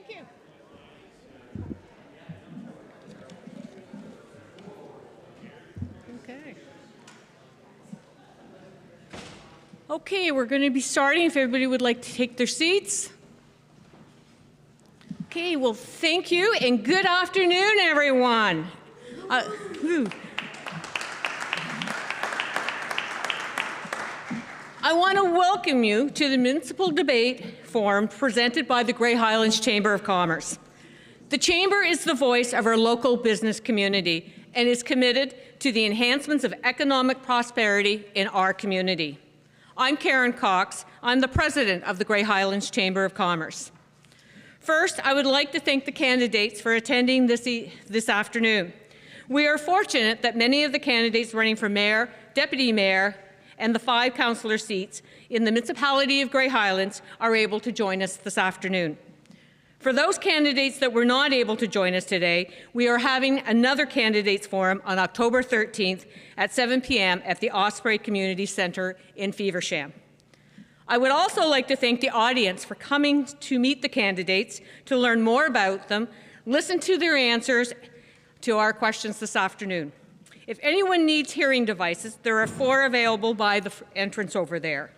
Thank you. Okay. Okay, we're going to be starting if everybody would like to take their seats. Okay, well, thank you and good afternoon, everyone. I want to welcome you to the Municipal Debate Forum presented by the Grey Highlands Chamber of Commerce. The Chamber is the voice of our local business community and is committed to the enhancements of economic prosperity in our community. I'm Karen Cox. I'm the President of the Grey Highlands Chamber of Commerce. First, I would like to thank the candidates for attending this afternoon. We are fortunate that many of the candidates running for Mayor, Deputy Mayor, and the 5 councillor seats in the Municipality of Grey Highlands are able to join us this afternoon. For those candidates that were not able to join us today, we are having another candidates forum on October 13th at 7 p.m. at the Osprey Community Centre in Feversham. I would also like to thank the audience for coming to meet the candidates, to learn more about them, listen to their answers to our questions this afternoon. If anyone needs hearing devices, there are 4 available by the entrance over there.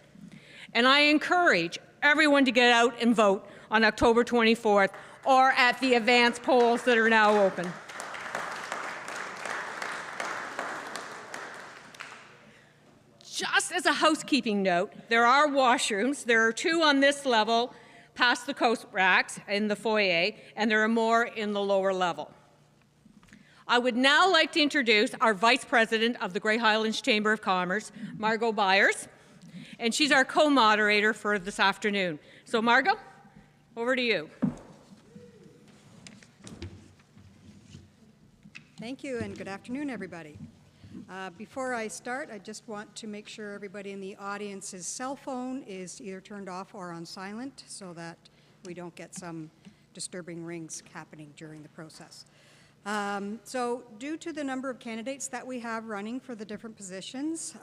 And I encourage everyone to get out and vote on October 24th or at the advance polls that are now open. Just as a housekeeping note, there are washrooms. There are 2 on this level past the coast racks in the foyer, and there are more in the lower level. I would now like to introduce our Vice President of the Grey Highlands Chamber of Commerce, Margot Byers, and she's our co-moderator for this afternoon. So Margot, over to you. Thank you and good afternoon, everybody. Before I start, I just want to make sure everybody in the audience's cell phone is either turned off or on silent so that we don't get some disturbing rings happening during the process. So due to the number of candidates that we have running for the different positions,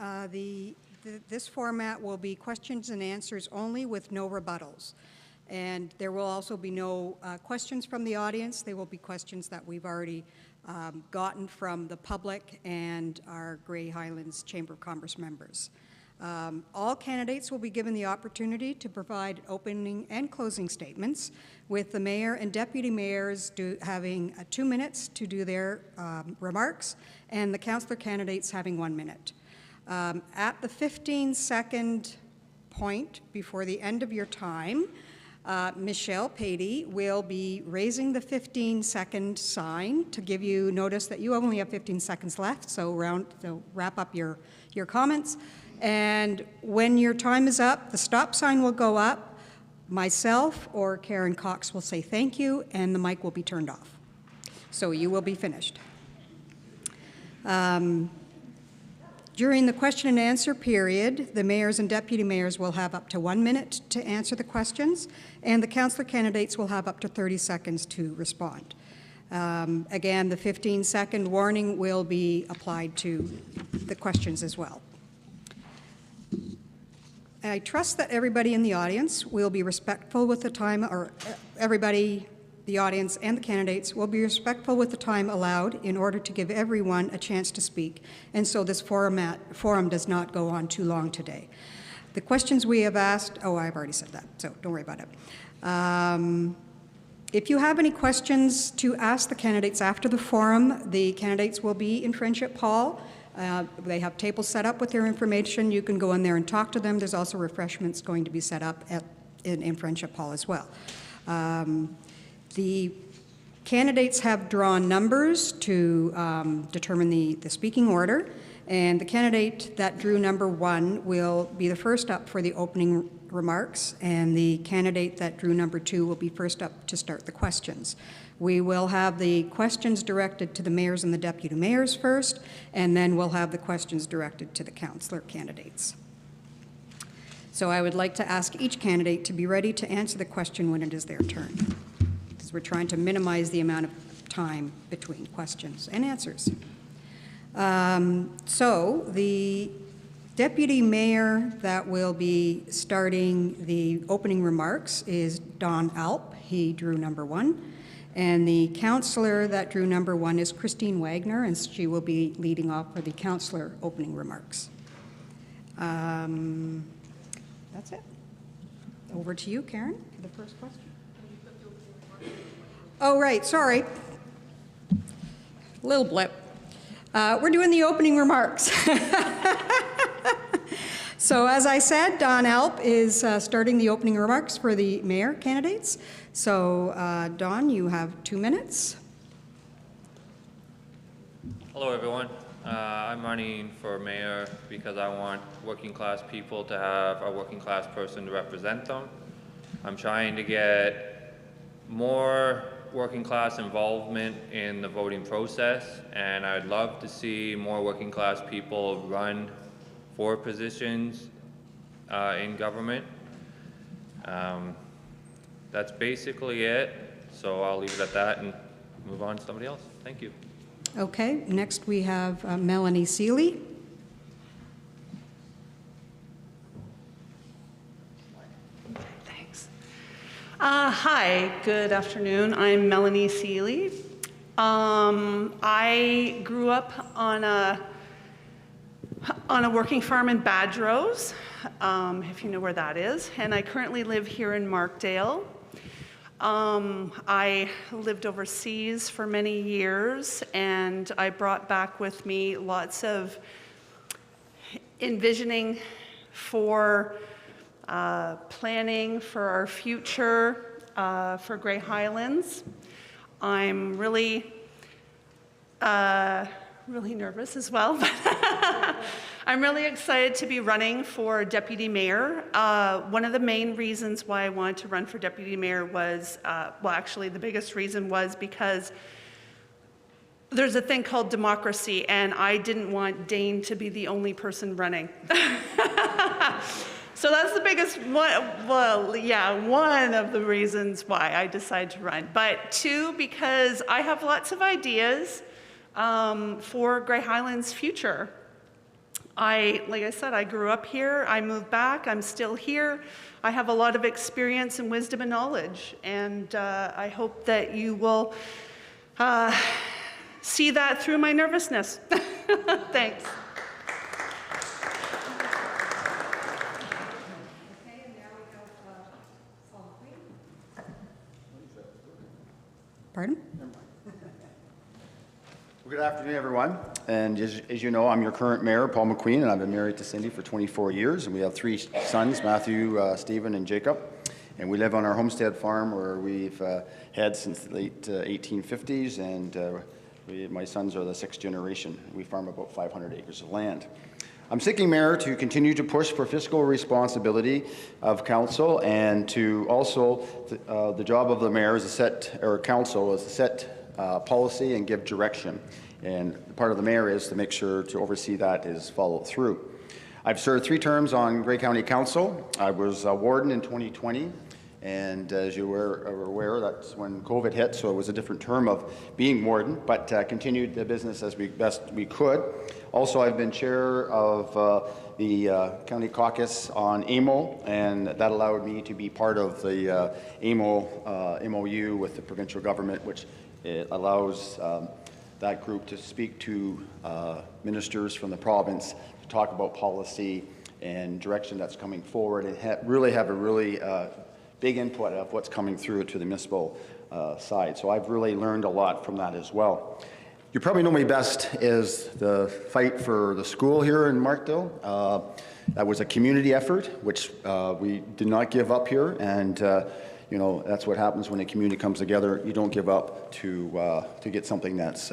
this format will be questions and answers only with no rebuttals. And there will also be no questions from the audience. They will be questions that we've already gotten from the public and our Grey Highlands Chamber of Commerce members. All candidates will be given the opportunity to provide opening and closing statements, with the mayor and deputy mayors having 2 minutes to do their remarks, and the councillor candidates having 1 minute. At the 15-second point before the end of your time, Michelle Patey will be raising the 15-second sign to give you notice that you only have 15 seconds left, so wrap up your comments. And when your time is up, the stop sign will go up. Myself or Karen Cox will say thank you, and the mic will be turned off. So you will be finished. During the question and answer period, the mayors and deputy mayors will have up to 1 minute to answer the questions, and the councillor candidates will have up to 30 seconds to respond. Again, the 15-second warning will be applied to the questions as well. I trust that everybody in the audience will be respectful with the time, or everybody, the audience and the candidates, will be respectful with the time allowed in order to give everyone a chance to speak. And so this forum does not go on too long today. The questions we have asked, oh, I've already said that, so don't worry about it. If you have any questions to ask the candidates after the forum, the candidates will be in Friendship Hall. They have tables set up with their information. You can go in there and talk to them. There's also refreshments going to be set up in Friendship Hall as well. The candidates have drawn numbers to determine the speaking order, and the candidate that drew number 1 will be the first up for the opening remarks, and the candidate that drew number 2 will be first up to start the questions. We will have the questions directed to the mayors and the deputy mayors first, and then we'll have the questions directed to the councillor candidates. So I would like to ask each candidate to be ready to answer the question when it is their turn, because we're trying to minimize the amount of time between questions and answers. So the Deputy Mayor that will be starting the opening remarks is Don Alp. He drew number 1. And the councillor that drew number 1 is Christine Wagner, and she will be leading off for the councillor opening remarks. That's it. Over to you, Karen, for the first question. Oh, right, sorry. Little blip. We're doing the opening remarks. So as I said, Don Alp is starting the opening remarks for the mayor candidates. So Don, you have 2 minutes. Hello everyone. I'm running for mayor because I want working class people to have a working class person to represent them. I'm trying to get more working class involvement in the voting process, and I'd love to see more working class people run for positions in government. That's basically it, so I'll leave it at that and move on to somebody else. Thank you. Okay, next we have Melanie Seeley. Thanks. Hi, good afternoon. I'm Melanie Seeley. I grew up on a working farm in Badgerose, if you know where that is, and I currently live here in Markdale. I lived overseas for many years, and I brought back with me lots of envisioning for planning for our future for Grey Highlands. I'm really nervous as well, but I'm really excited to be running for deputy mayor. One of the main reasons why I wanted to run for deputy mayor was, well, actually the biggest reason was because there's a thing called democracy, and I didn't want Dane to be the only person running. So that's the biggest one, well, yeah, one of the reasons why I decided to run. But 2, because I have lots of ideas for Grey Highlands' future. Like I said, I grew up here, I moved back, I'm still here. I have a lot of experience and wisdom and knowledge, and I hope that you will see that through my nervousness. Thanks. Pardon? Good afternoon, everyone. And as you know, I'm your current mayor, Paul McQueen, and I've been married to Cindy for 24 years. And we have 3 sons, Matthew, Stephen, and Jacob. And we live on our homestead farm where we've had since the late 1850s. And my sons are the 6th generation. We farm about 500 acres of land. I'm seeking mayor to continue to push for fiscal responsibility of council, and to also the job of the mayor is to set, or council is to set policy and give direction. And part of the mayor is to make sure to oversee that is followed through. I've served 3 terms on Grey County Council. I was a warden in 2020, and as you are aware, that's when COVID hit, so it was a different term of being warden, but continued the business as best we could. Also, I've been chair of the county caucus on AMO, and that allowed me to be part of the AMO MOU with the provincial government, which it allows that group to speak to ministers from the province to talk about policy and direction that's coming forward, and really have a really big input of what's coming through to the municipal side. So I've really learned a lot from that as well. You probably know me best as the fight for the school here in Markdale. That was a community effort, which we did not give up here, and you know, that's what happens when a community comes together. You don't give up to get something that's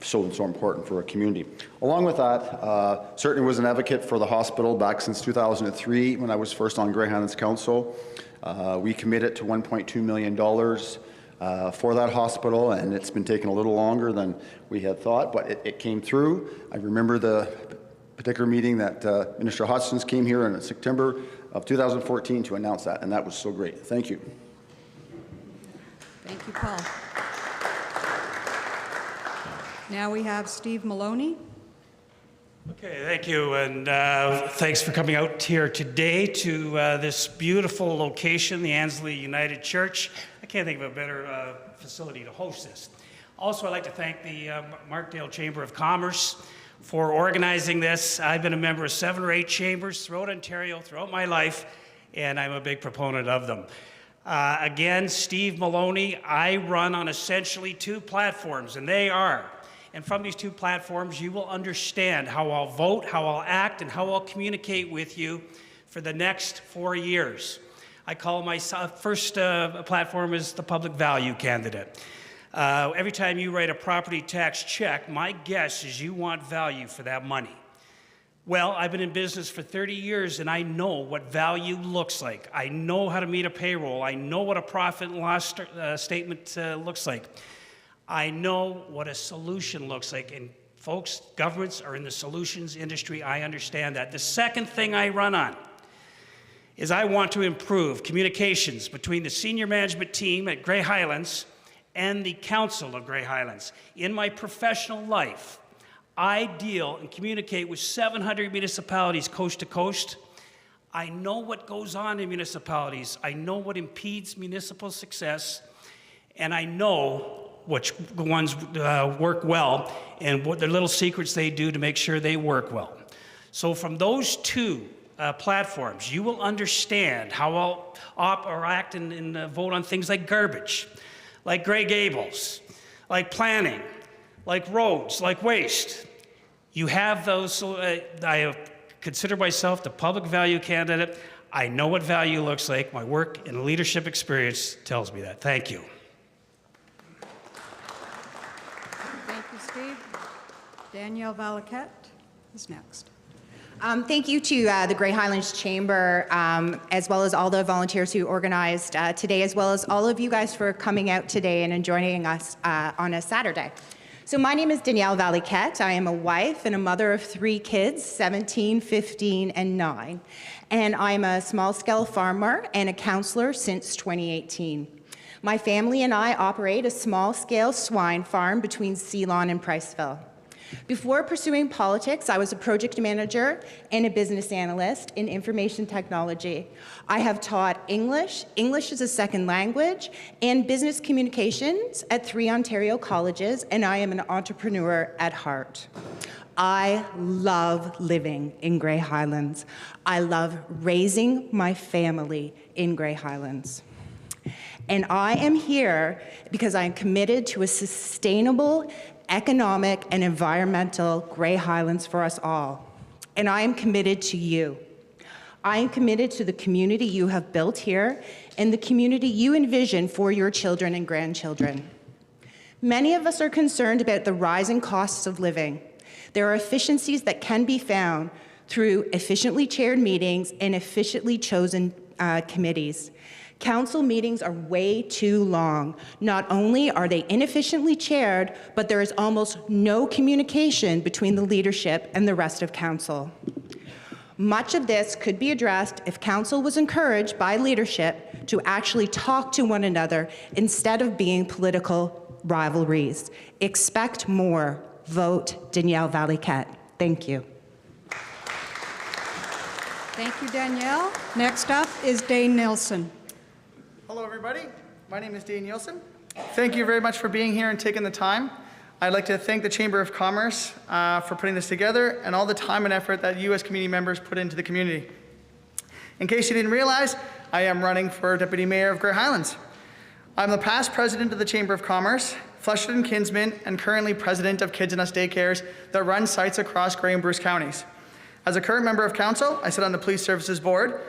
so important for a community. Along with that, certainly was an advocate for the hospital back since 2003 when I was first on Grey Highlands Council. We committed to $1.2 million for that hospital, and it's been taking a little longer than we had thought, but it came through. I remember the particular meeting that Minister Hodgson came here in September of 2014 to announce that, and that was so great. Thank you. Thank you, Paul. Now we have Steve Maloney. Okay, thank you, and thanks for coming out here today to this beautiful location, the Annesley United Church. I can't think of a better facility to host this. Also, I'd like to thank the Markdale Chamber of Commerce for organizing this. I've been a member of 7 or 8 chambers throughout Ontario, throughout my life, and I'm a big proponent of them. Again, Steve Maloney, I run on essentially 2 platforms, and they are. And from these 2 platforms, you will understand how I'll vote, how I'll act, and how I'll communicate with you for the next 4 years. I call my first platform is the public value candidate. Every time you write a property tax check, my guess is you want value for that money. Well, I've been in business for 30 years, and I know what value looks like. I know how to meet a payroll. I know what a profit and loss statement looks like. I know what a solution looks like, and folks, governments are in the solutions industry. I understand that. The second thing I run on is I want to improve communications between the senior management team at Grey Highlands and the Council of Grey Highlands. In my professional life, I deal and communicate with 700 municipalities coast to coast. I know what goes on in municipalities. I know what impedes municipal success, and I know which ones work well and what the little secrets they do to make sure they work well. So from those 2 platforms, you will understand how I'll act and vote on things like garbage, like Grey Gables, like planning, like roads, like waste. You have those, so I consider myself the public value candidate. I know what value looks like. My work and leadership experience tells me that. Thank you. Thank you, Steve. Danielle Valaquette is next. Thank you to the Grey Highlands Chamber, as well as all the volunteers who organized today, as well as all of you guys for coming out today and joining us on a Saturday. So my name is Danielle Valaquette. I am a wife and a mother of 3 kids, 17, 15, and 9. And I'm a small-scale farmer and a counselor since 2018. My family and I operate a small-scale swine farm between Ceylon and Priceville. Before pursuing politics, I was a project manager and a business analyst in information technology. I have taught English as a second language, and business communications at 3 Ontario colleges, and I am an entrepreneur at heart. I love living in Grey Highlands. I love raising my family in Grey Highlands. And I am here because I am committed to a sustainable economic and environmental Grey Highlands for us all. And I am committed to you. I am committed to the community you have built here and the community you envision for your children and grandchildren. Many of us are concerned about the rising costs of living. There are efficiencies that can be found through efficiently chaired meetings and efficiently chosen committees. Council meetings are way too long. Not only are they inefficiently chaired, but there is almost no communication between the leadership and the rest of council. Much of this could be addressed if council was encouraged by leadership to actually talk to one another instead of being political rivalries. Expect more. Vote Danielle Valaquette. Thank you. Thank you, Danielle. Next up is Dane Nilsson. Hello, everybody. My name is Dane Nielsen. Thank you very much for being here and taking the time. I'd like to thank the Chamber of Commerce for putting this together and all the time and effort that you as community members put into the community. In case you didn't realize, I am running for Deputy Mayor of Grey Highlands. I'm the past president of the Chamber of Commerce, Flushing and Kinsman, and currently president of Kids and Us Daycares that run sites across Grey and Bruce counties. As a current member of council, I sit on the Police Services Board,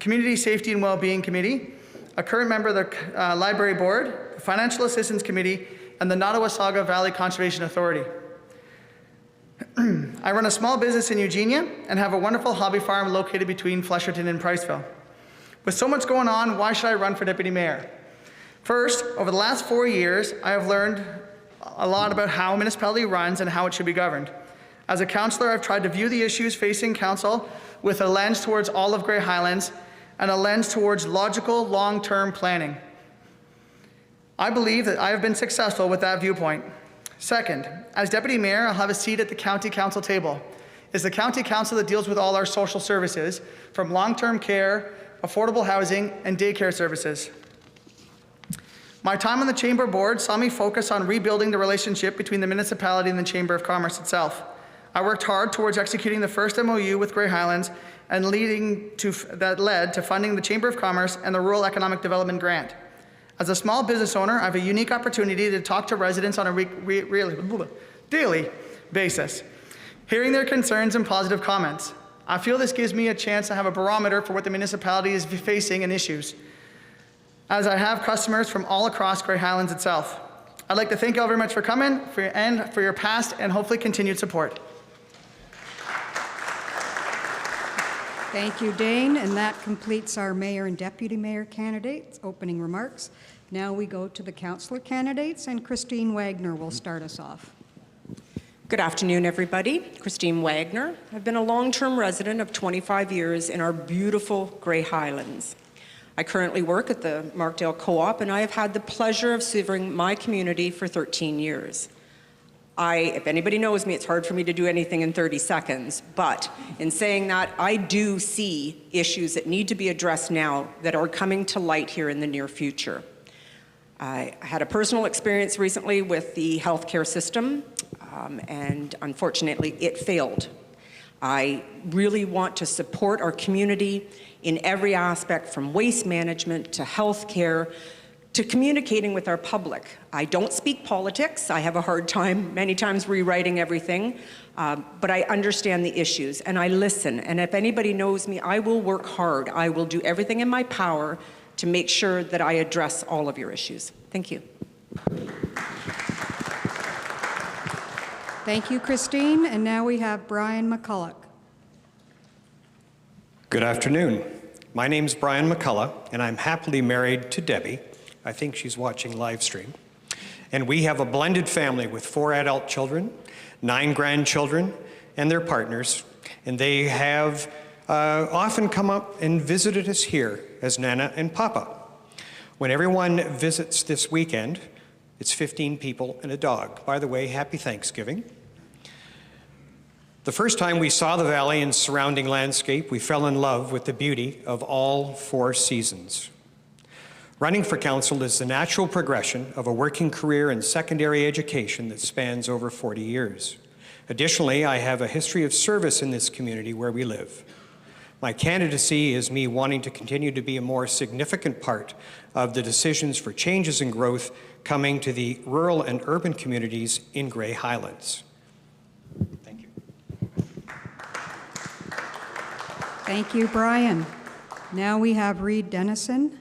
Community Safety and Wellbeing Committee, a current member of the Library Board, the Financial Assistance Committee, and the Nottawasaga Valley Conservation Authority. I run a small business in Eugenia and have a wonderful hobby farm located between Flesherton and Priceville. With so much going on, why should I run for Deputy Mayor? First, over the last 4 years, I have learned a lot about how a municipality runs and how it should be governed. As a councillor, I've tried to view the issues facing council with a lens towards all of Grey Highlands and a lens towards logical, long-term planning. I believe that I have been successful with that viewpoint. Second, as Deputy Mayor, I'll have a seat at the County Council table. is the county council that deals with all our social services, from long-term care, affordable housing, and daycare services. My time on the Chamber Board saw me focus on rebuilding the relationship between the municipality and the Chamber of Commerce itself. I worked hard towards executing the first MOU with Grey Highlands and that led to funding the Chamber of Commerce and the Rural Economic Development Grant. As a small business owner, I have a unique opportunity to talk to residents on a daily basis, hearing their concerns and positive comments. I feel this gives me a chance to have a barometer for what the municipality is facing and issues, as I have customers from all across Grey Highlands itself. I'd like to thank you all very much for coming and for your past and hopefully continued support. Thank you, Dane, and that completes our mayor and deputy mayor candidates' opening remarks. Now we go to the councillor candidates, and Christine Wagner will start us off. Good afternoon, everybody. Christine Wagner. I've been a long-term resident of 25 years in our beautiful Grey Highlands. I currently work at the Markdale Co-op, and I have had the pleasure of serving my community for 13 years. If anybody knows me, it's hard for me to do anything in 30 seconds, but in saying that, I do see issues that need to be addressed now that are coming to light here in the near future. I had a personal experience recently with the healthcare system, and unfortunately, it failed. I really want to support our community in every aspect, from waste management to healthcare to communicating with our public. I don't speak politics. I have a hard time many times rewriting everything, but I understand the issues and I listen. And if anybody knows me, I will work hard. I will do everything in my power to make sure that I address all of your issues. Thank you. Thank you, Christine. And now we have Brian McCulloch. Good afternoon. My name's Brian McCulloch, and I'm happily married to Debbie. I think she's watching live stream. And we have a blended family with 4 adult children, 9 grandchildren, and their partners. And they have often come up and visited us here as Nana and Papa. When everyone visits this weekend, it's 15 people and a dog. By the way, happy Thanksgiving. The first time we saw the valley and surrounding landscape, we fell in love with the beauty of all 4 seasons. Running for council is the natural progression of a working career in secondary education that spans over 40 years. Additionally, I have a history of service in this community where we live. My candidacy is me wanting to continue to be a more significant part of the decisions for changes and growth coming to the rural and urban communities in Grey Highlands. Thank you. Thank you, Brian. Now we have Reed Dennison.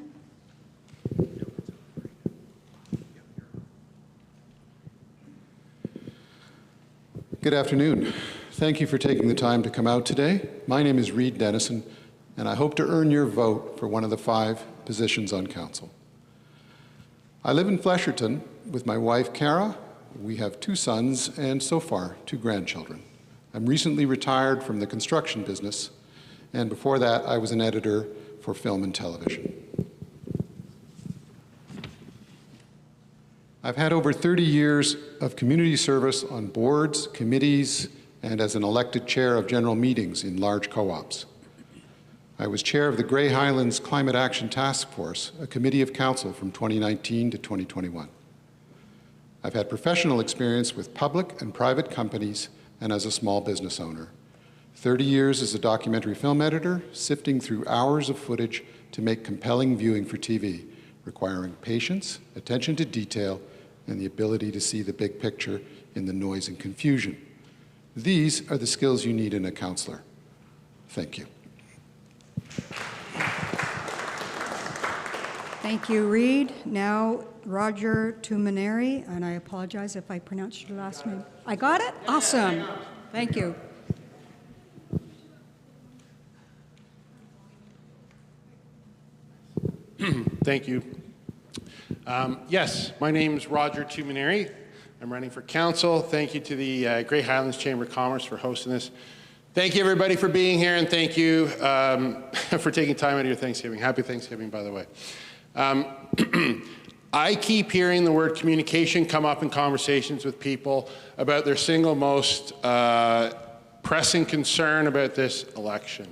Good afternoon. Thank you for taking the time to come out today. My name is Reed Dennison, and I hope to earn your vote for one of the 5 positions on council. I live in Flesherton with my wife, Cara. We have 2 sons and, so far, 2 grandchildren. I'm recently retired from the construction business, and before that, I was an editor for film and television. I've had over 30 years of community service on boards, committees, and as an elected chair of general meetings in large co-ops. I was chair of the Grey Highlands Climate Action Task Force, a committee of council from 2019 to 2021. I've had professional experience with public and private companies and as a small business owner. 30 years as a documentary film editor, sifting through hours of footage to make compelling viewing for TV, requiring patience, attention to detail, and the ability to see the big picture in the noise and confusion. These are the skills you need in a counselor. Thank you. Thank you, Reed. Now, Roger Tumaneri, and I apologize if I pronounced your last name. I got it? Awesome. Thank you. Thank you. Yes, my name is Roger Tumaneri. I'm running for council. Thank you to the Grey Highlands Chamber of Commerce for hosting this. Thank you, everybody, for being here, and thank you for taking time out of your Thanksgiving. Happy Thanksgiving, by the way. I keep hearing the word communication come up in conversations with people about their single most pressing concern about this election.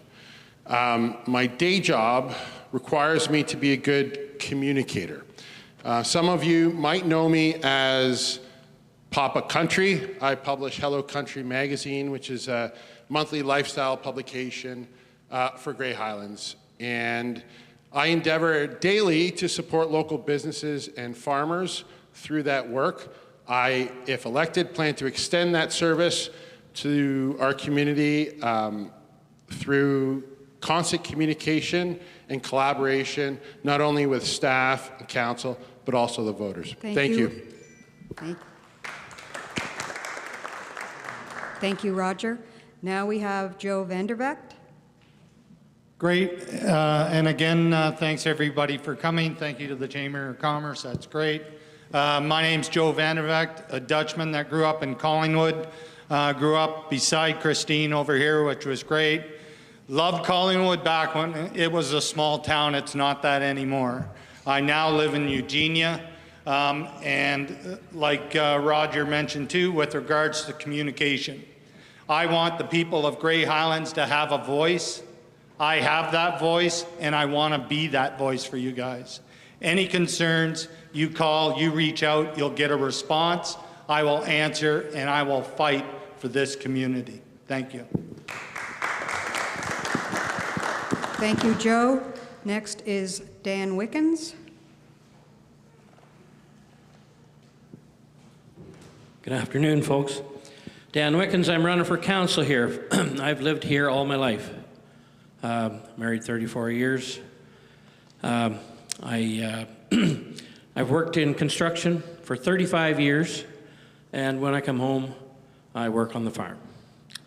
My day job requires me to be a good communicator. Some of you might know me as Papa Country. I publish Hello Country magazine, which is a monthly lifestyle publication for Grey Highlands. And I endeavor daily to support local businesses and farmers through that work. I, if elected, plan to extend that service to our community through constant communication and collaboration, not only with staff and council, but also the voters. Thank you. Thank you, Roger. Now we have Joe Vandervecht. Great. And again, thanks everybody for coming. Thank you to the Chamber of Commerce. That's great. My name's Joe Vandervecht, a Dutchman that grew up in Collingwood. Grew up beside Christine over here, which was great. Loved Collingwood back when it was a small town. It's not that anymore. I now live in Eugenia. And like Roger mentioned too, with regards to communication, I want the people of Grey Highlands to have a voice. I have that voice, and I want to be that voice for you guys. Any concerns, you call, you reach out, you'll get a response. I will answer, and I will fight for this community. Thank you. Thank you, Joe. Next is Dan Wickens. Good afternoon, folks. Dan Wickens, I'm running for council here. I've lived here all my life. Married 34 years. I've worked in construction for 35 years, and when I come home, I work on the farm.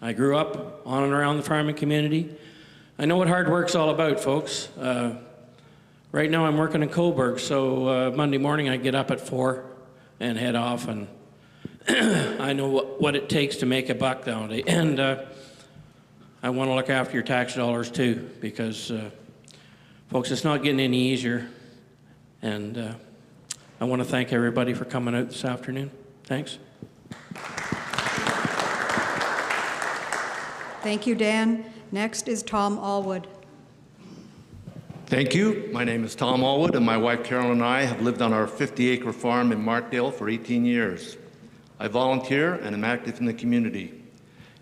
I grew up on and around the farming community. I know what hard work's all about, folks. Right now I'm working in Coburg, so Monday morning I get up at 4 and head off, and I know what it takes to make a buck nowadays. And I want to look after your tax dollars too, because folks, it's not getting any easier. And I want to thank everybody for coming out this afternoon. Thanks. Thank you, Dan. Next is Tom Allwood. Thank you. My name is Tom Allwood, and my wife Carol and I have lived on our 50-acre farm in Markdale for 18 years. I volunteer and am active in the community.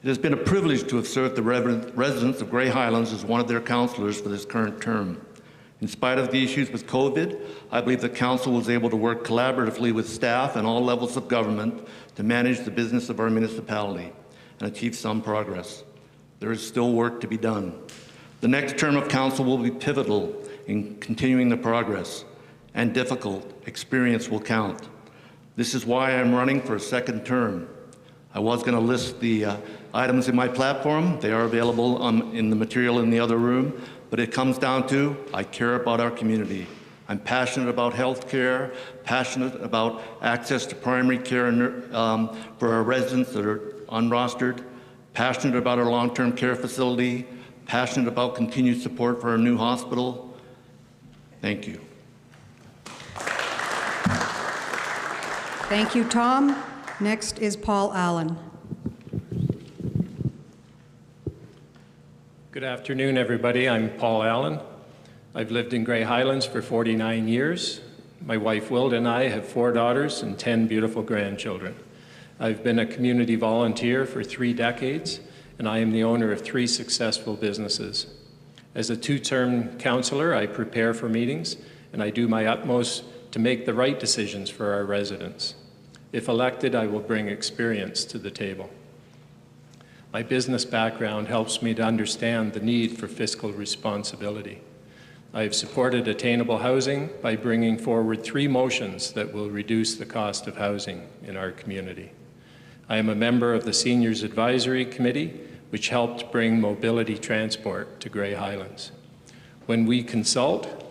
It has been a privilege to have served the residents of Grey Highlands as one of their councillors for this current term. In spite of the issues with COVID, I believe the council was able to work collaboratively with staff and all levels of government to manage the business of our municipality and achieve some progress. There is still work to be done. The next term of council will be pivotal in continuing the progress, and difficult. Experience will count. This is why I'm running for a second term. I was going to list the items in my platform. They are available in the material in the other room, but it comes down to I care about our community. I'm passionate about health care, passionate about access to primary care for our residents that are unrostered, passionate about our long-term care facility, passionate about continued support for our new hospital. Thank you. Thank you, Tom. Next is Paul Allen. Good afternoon, everybody. I'm Paul Allen. I've lived in Grey Highlands for 49 years. My wife Wilda and I have 4 daughters and 10 beautiful grandchildren. I've been a community volunteer for 3 decades, and I am the owner of 3 successful businesses. As a 2-term councillor, I prepare for meetings, and I do my utmost to make the right decisions for our residents. If elected, I will bring experience to the table. My business background helps me to understand the need for fiscal responsibility. I have supported attainable housing by bringing forward 3 motions that will reduce the cost of housing in our community. I am a member of the Seniors Advisory Committee, which helped bring mobility transport to Grey Highlands. When we consult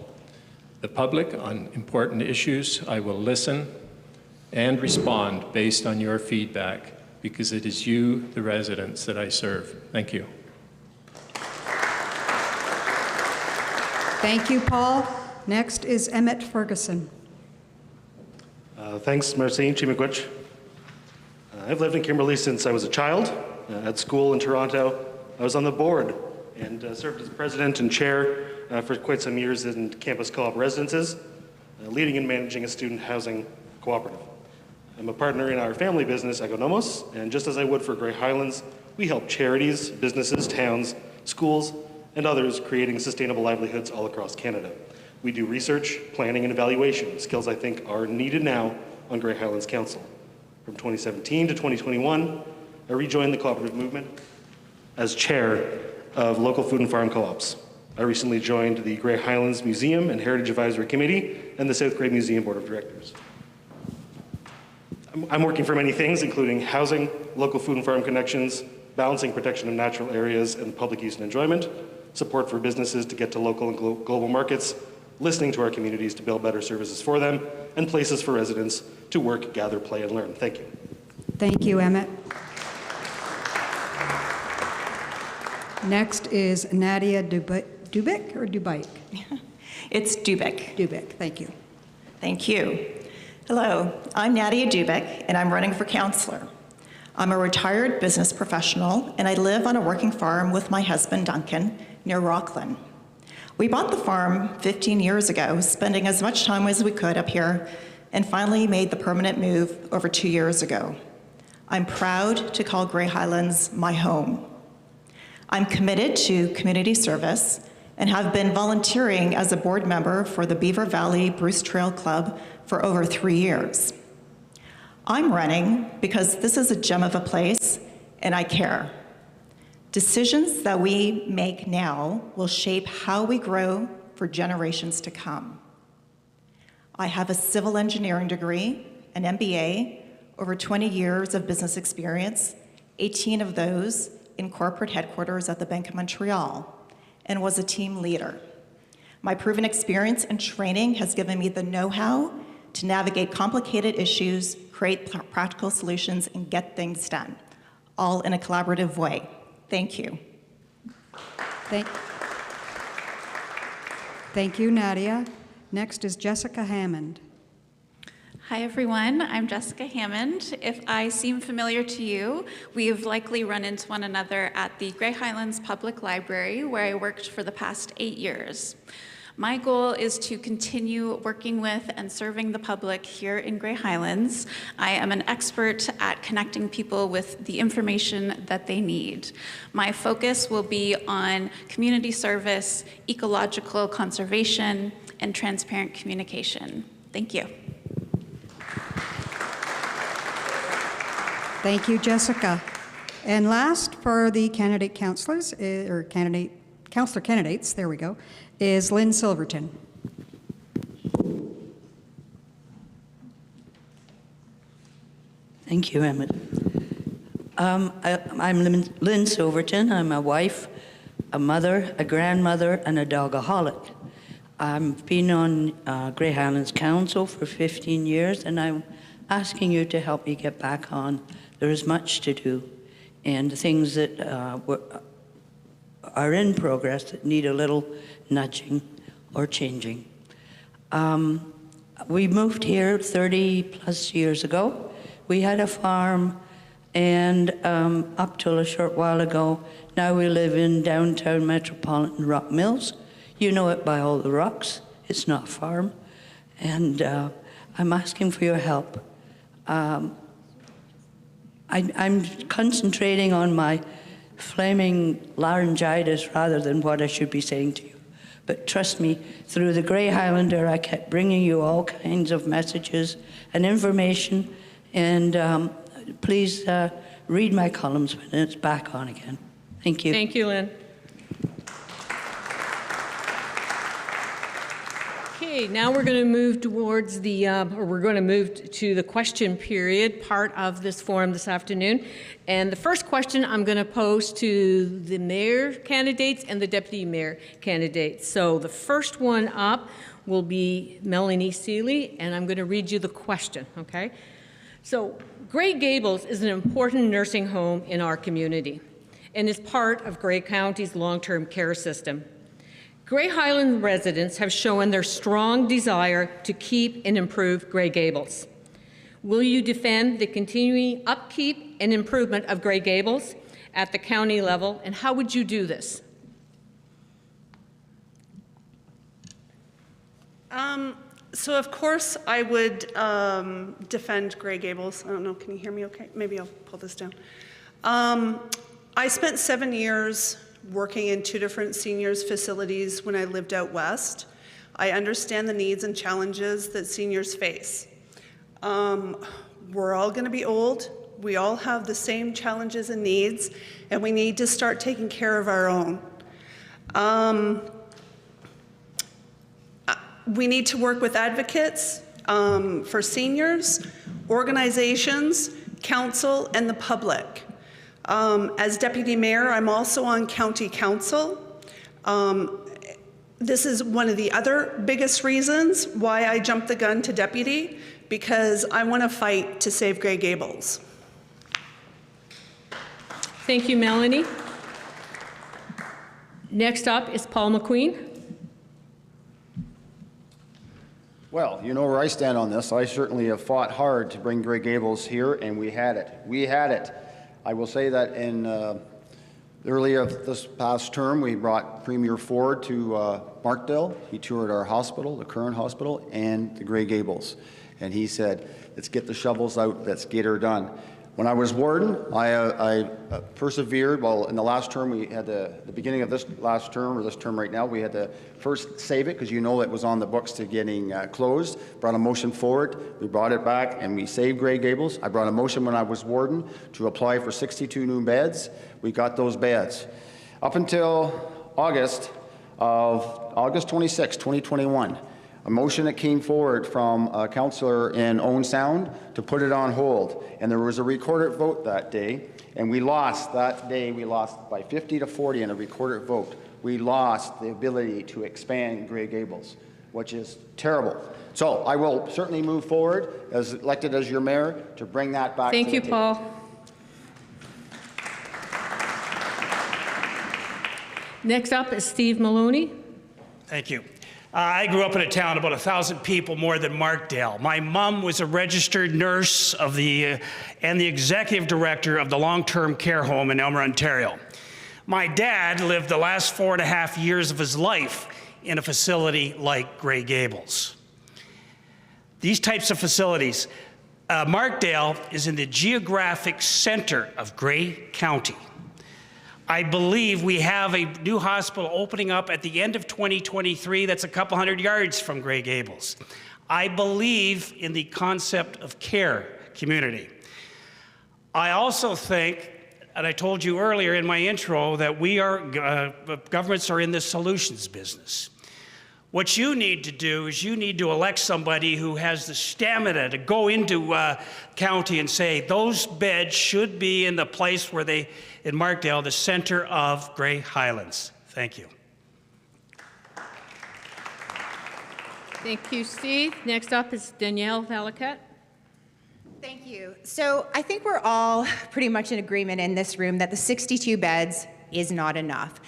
the public on important issues, I will listen and respond based on your feedback, because it is you, the residents, that I serve. Thank you. Thank you, Paul. Next is Emmett Ferguson. Thanks, Marcin Chimigwich. I've lived in Kimberley since I was a child. At school in Toronto, I was on the board and served as president and chair for quite some years in campus co-op residences, leading and managing a student housing cooperative. I'm a partner in our family business, Economos, and just as I would for Grey Highlands, we help charities, businesses, towns, schools, and others creating sustainable livelihoods all across Canada. We do research, planning, and evaluation, skills I think are needed now on Grey Highlands Council. From 2017 to 2021, I rejoined the cooperative movement as chair of local food and farm co-ops. I recently joined the Grey Highlands Museum and Heritage Advisory Committee and the South Grey Museum Board of Directors. I'm working for many things, including housing, local food and farm connections, balancing protection of natural areas and public use and enjoyment, support for businesses to get to local and global markets, listening to our communities to build better services for them, and places for residents to work, gather, play, and learn. Thank you. Thank you, Emmett. Next is Nadia Dubik or Dubike? It's Dubik. Dubik, thank you. Thank you. Hello, I'm Nadia Dubik, and I'm running for councillor. I'm a retired business professional, and I live on a working farm with my husband, Duncan, near Rockland. We bought the farm 15 years ago, spending as much time as we could up here, and finally made the permanent move over 2 years ago. I'm proud to call Grey Highlands my home. I'm committed to community service and have been volunteering as a board member for the Beaver Valley Bruce Trail Club for over 3 years. I'm running because this is a gem of a place and I care. Decisions that we make now will shape how we grow for generations to come. I have a civil engineering degree, an MBA, over 20 years of business experience, 18 of those in corporate headquarters at the Bank of Montreal, and was a team leader. My proven experience and training has given me the know-how to navigate complicated issues, create practical solutions, and get things done, all in a collaborative way. Thank you. Thank you, Nadia. Next is Jessica Hammond. Hi everyone, I'm Jessica Hammond. If I seem familiar to you, we've likely run into one another at the Grey Highlands Public Library, where I worked for the past 8 years. My goal is to continue working with and serving the public here in Grey Highlands. I am an expert at connecting people with the information that they need. My focus will be on community service, ecological conservation, and transparent communication. Thank you. Thank you, Jessica. And last for the candidate councillors, councillor candidates, there we go, is Lynn Silverton. Thank you, Emmett. I'm Lynn Silverton. I'm a wife, a mother, a grandmother, and a dogaholic. I've been on Grey Highlands Council for 15 years, and I'm asking you to help me get back on. There is much to do, and things that are in progress that need a little nudging or changing. We moved here 30 plus years ago. We had a farm, and up till a short while ago, now we live in downtown metropolitan Rock Mills. You know it by all the rocks. It's not a farm. And I'm asking for your help. I'm concentrating on my flaming laryngitis rather than what I should be saying to you. But trust me, through the Grey Highlander, I kept bringing you all kinds of messages and information. And please read my columns when it's back on again. Thank you. Thank you, Lynn. Okay, now we're going to move towards we're going to move to the question period part of this forum this afternoon. And the first question I'm going to pose to the mayor candidates and the deputy mayor candidates. So the first one up will be Melanie Seeley, and I'm going to read you the question, okay? So Grey Gables is an important nursing home in our community and is part of Grey County's long-term care system. Grey Highland residents have shown their strong desire to keep and improve Grey Gables. Will you defend the continuing upkeep and improvement of Grey Gables at the county level, and how would you do this? So of course I would defend Grey Gables. I don't know, can you hear me okay? Maybe I'll pull this down. I spent 7 years working in 2 different seniors facilities when I lived out west. I understand the needs and challenges that seniors face. We're all gonna be old. We all have the same challenges and needs, and we need to start taking care of our own. We need to work with advocates for seniors, organizations, council, and the public. As deputy mayor, I'm also on county council. This is one of the other biggest reasons why I jumped the gun to deputy, because I want to fight to save Grey Gables. Thank you, Melanie. Next up is Paul McQueen. Well, you know where I stand on this. I certainly have fought hard to bring Grey Gables here, and we had it. We had it. I will say that in early of this past term, we brought Premier Ford to Markdale. He toured our hospital, the current hospital, and the Grey Gables. And he said, let's get the shovels out, let's get her done. When I was warden, I persevered. Well, in the last term, we had the beginning of this last term, or this term right now, we had to first save it, because you know it was on the books to getting closed. Brought a motion forward, we brought it back, and we saved Grey Gables. I brought a motion when I was warden to apply for 62 new beds. We got those beds. Up until August 26, 2021, a motion that came forward from a councillor in Owen Sound to put it on hold. And there was a recorded vote that day, and we lost that day. We lost by 50 to 40 in a recorded vote. We lost the ability to expand Grey Gables, which is terrible. So I will certainly move forward, as elected as your mayor, to bring that back. Thank you, Paul. Next up is Steve Maloney. Thank you. I grew up in a town about 1,000 people more than Markdale. My mom was a registered nurse and the executive director of the long-term care home in Elmer, Ontario. My dad lived the last 4.5 years of his life in a facility like Grey Gables. These types of facilities, Markdale is in the geographic center of Grey County. I believe we have a new hospital opening up at the end of 2023 that's a couple hundred yards from Grey Gables. I believe in the concept of care community. I also think, and I told you earlier in my intro, that governments are in the solutions business. What you need to do is you need to elect somebody who has the stamina to go into county and say, those beds should be in the place where in Markdale, the center of Grey Highlands. Thank you. Thank you, Steve. Next up is Danielle Valaket. Thank you. So I think we're all pretty much in agreement in this room that the 62 beds is not enough.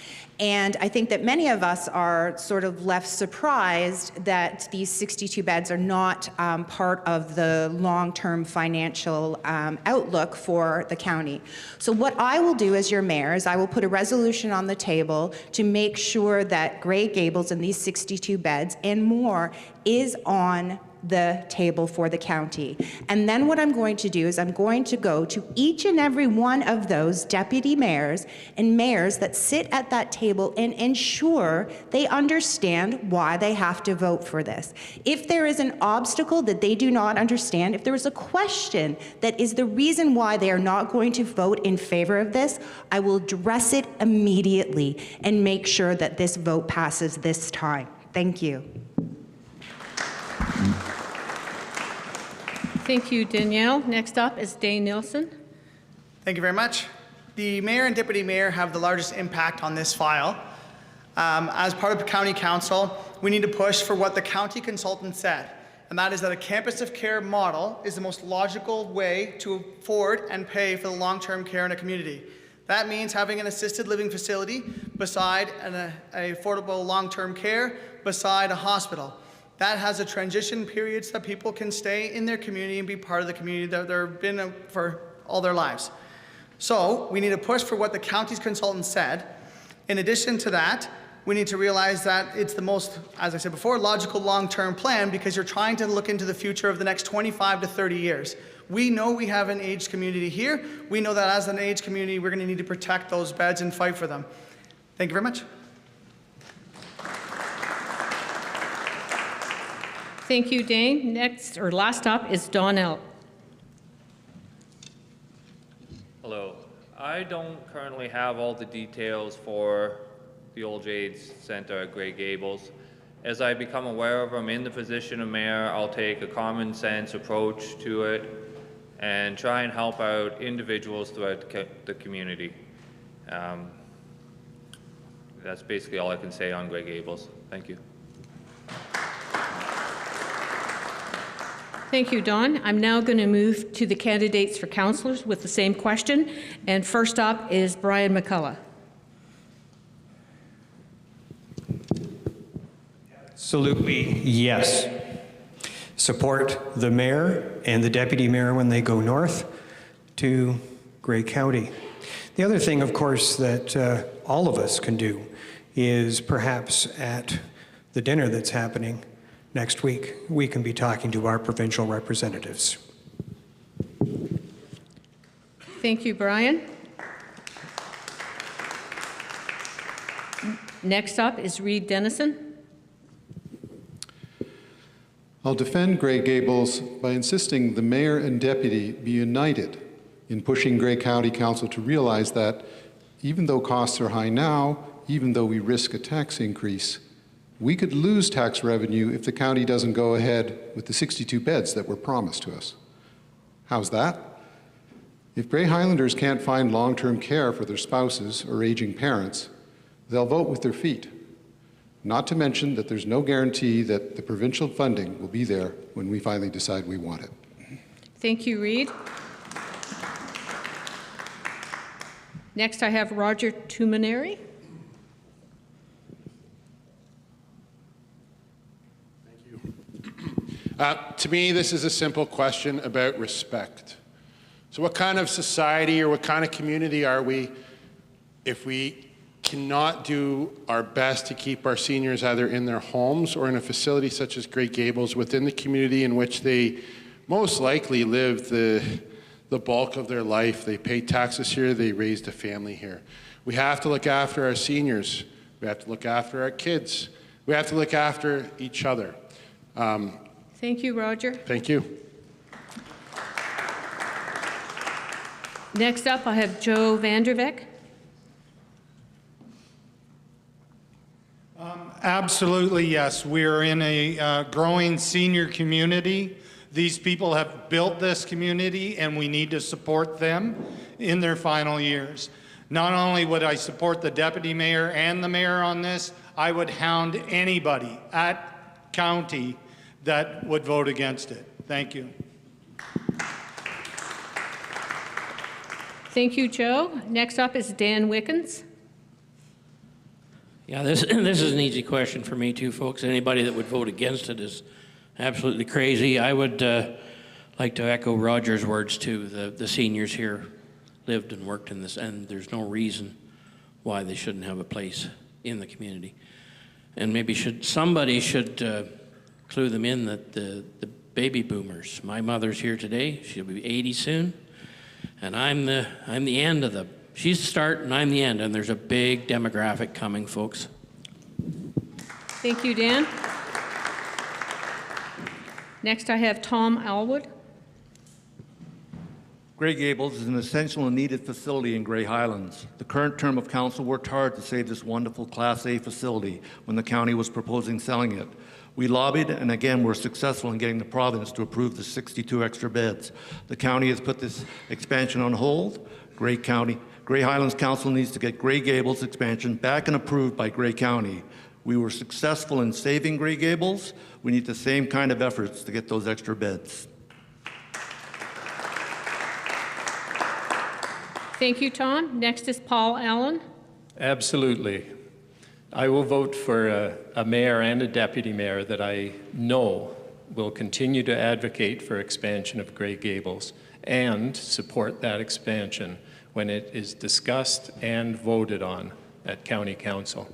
And I think that many of us are sort of left surprised that these 62 beds are not part of the long-term financial outlook for the county. So what I will do as your mayor is I will put a resolution on the table to make sure that Grey Gables and these 62 beds and more is on the table for the county. And then what I'm going to do is I'm going to go to each and every one of those deputy mayors and mayors that sit at that table and ensure they understand why they have to vote for this. If there is an obstacle that they do not understand, if there is a question that is the reason why they are not going to vote in favor of this, I will address it immediately and make sure that this vote passes this time. Thank you. Thank you, Danielle. Next up is Dane Nielsen. Thank you very much. The mayor and deputy mayor have the largest impact on this file. As part of the county council, we need to push for what the county consultant said, and that is that a campus of care model is the most logical way to afford and pay for the long-term care in a community. That means having an assisted living facility beside an affordable long-term care beside a hospital. That has a transition period so that people can stay in their community and be part of the community that they've been for all their lives. So we need to push for what the county's consultant said. In addition to that, we need to realize that it's the most, as I said before, logical long-term plan because you're trying to look into the future of the next 25 to 30 years. We know we have an aged community here. We know that as an aged community, we're going to need to protect those beds and fight for them. Thank you very much. Thank you, Dane. Next, or last up, is Donnell. Hello. I don't currently have all the details for the Old Jades Center at Grey Gables. As I become aware of them in the position of mayor, I'll take a common sense approach to it and try and help out individuals throughout the community. That's basically all I can say on Grey Gables. Thank you. Thank you, Don. I'm now going to move to the candidates for councillors with the same question. And first up is Brian McCullough. Absolutely, yes. Support the mayor and the deputy mayor when they go north to Grey County. The other thing, of course, that all of us can do is perhaps at the dinner that's happening next week, we can be talking to our provincial representatives. Thank you, Brian. Next up is Reed Dennison. I'll defend Grey Gables by insisting the mayor and deputy be united in pushing Grey County Council to realize that even though costs are high now, even though we risk a tax increase, we could lose tax revenue if the county doesn't go ahead with the 62 beds that were promised to us. How's that? If Grey Highlanders can't find long-term care for their spouses or aging parents, they'll vote with their feet. Not to mention that there's no guarantee that the provincial funding will be there when we finally decide we want it. Thank you, Reed. Next, I have Roger Tumineri. To me, this is a simple question about respect. So what kind of society or what kind of community are we if we cannot do our best to keep our seniors either in their homes or in a facility such as Grey Gables within the community in which they most likely live the bulk of their life? They pay taxes here, they raised a family here. We have to look after our seniors. We have to look after our kids. We have to look after each other. Thank you, Roger. Thank you. Next up, I have Joe Vanderbeek. Absolutely, yes. We're in a growing senior community. These people have built this community, and we need to support them in their final years. Not only would I support the deputy mayor and the mayor on this, I would hound anybody at county that would vote against it. Thank you. Thank you, Joe. Next up is Dan Wickens. Yeah, this is an easy question for me too, folks. Anybody that would vote against it is absolutely crazy. I would like to echo Roger's words too. The seniors here lived and worked in this, and there's no reason why they shouldn't have a place in the community. And maybe somebody should clue them in that the baby boomers. My mother's here today. She'll be 80 soon, and I'm the end of the. She's the start, and I'm the end. And there's a big demographic coming, folks. Thank you, Dan. Next, I have Tom Alwood. Grey Gables is an essential and needed facility in Grey Highlands. The current term of council worked hard to save this wonderful Class A facility when the county was proposing selling it. We lobbied and again were successful in getting the province to approve the 62 extra beds. The county has put this expansion on hold. Grey Highlands Council needs to get Grey Gables expansion back and approved by Grey County. We were successful in saving Grey Gables. We need the same kind of efforts to get those extra beds. Thank you, Tom. Next is Paul Allen. Absolutely. I will vote for a mayor and a deputy mayor that I know will continue to advocate for expansion of Grey Gables and support that expansion when it is discussed and voted on at County Council.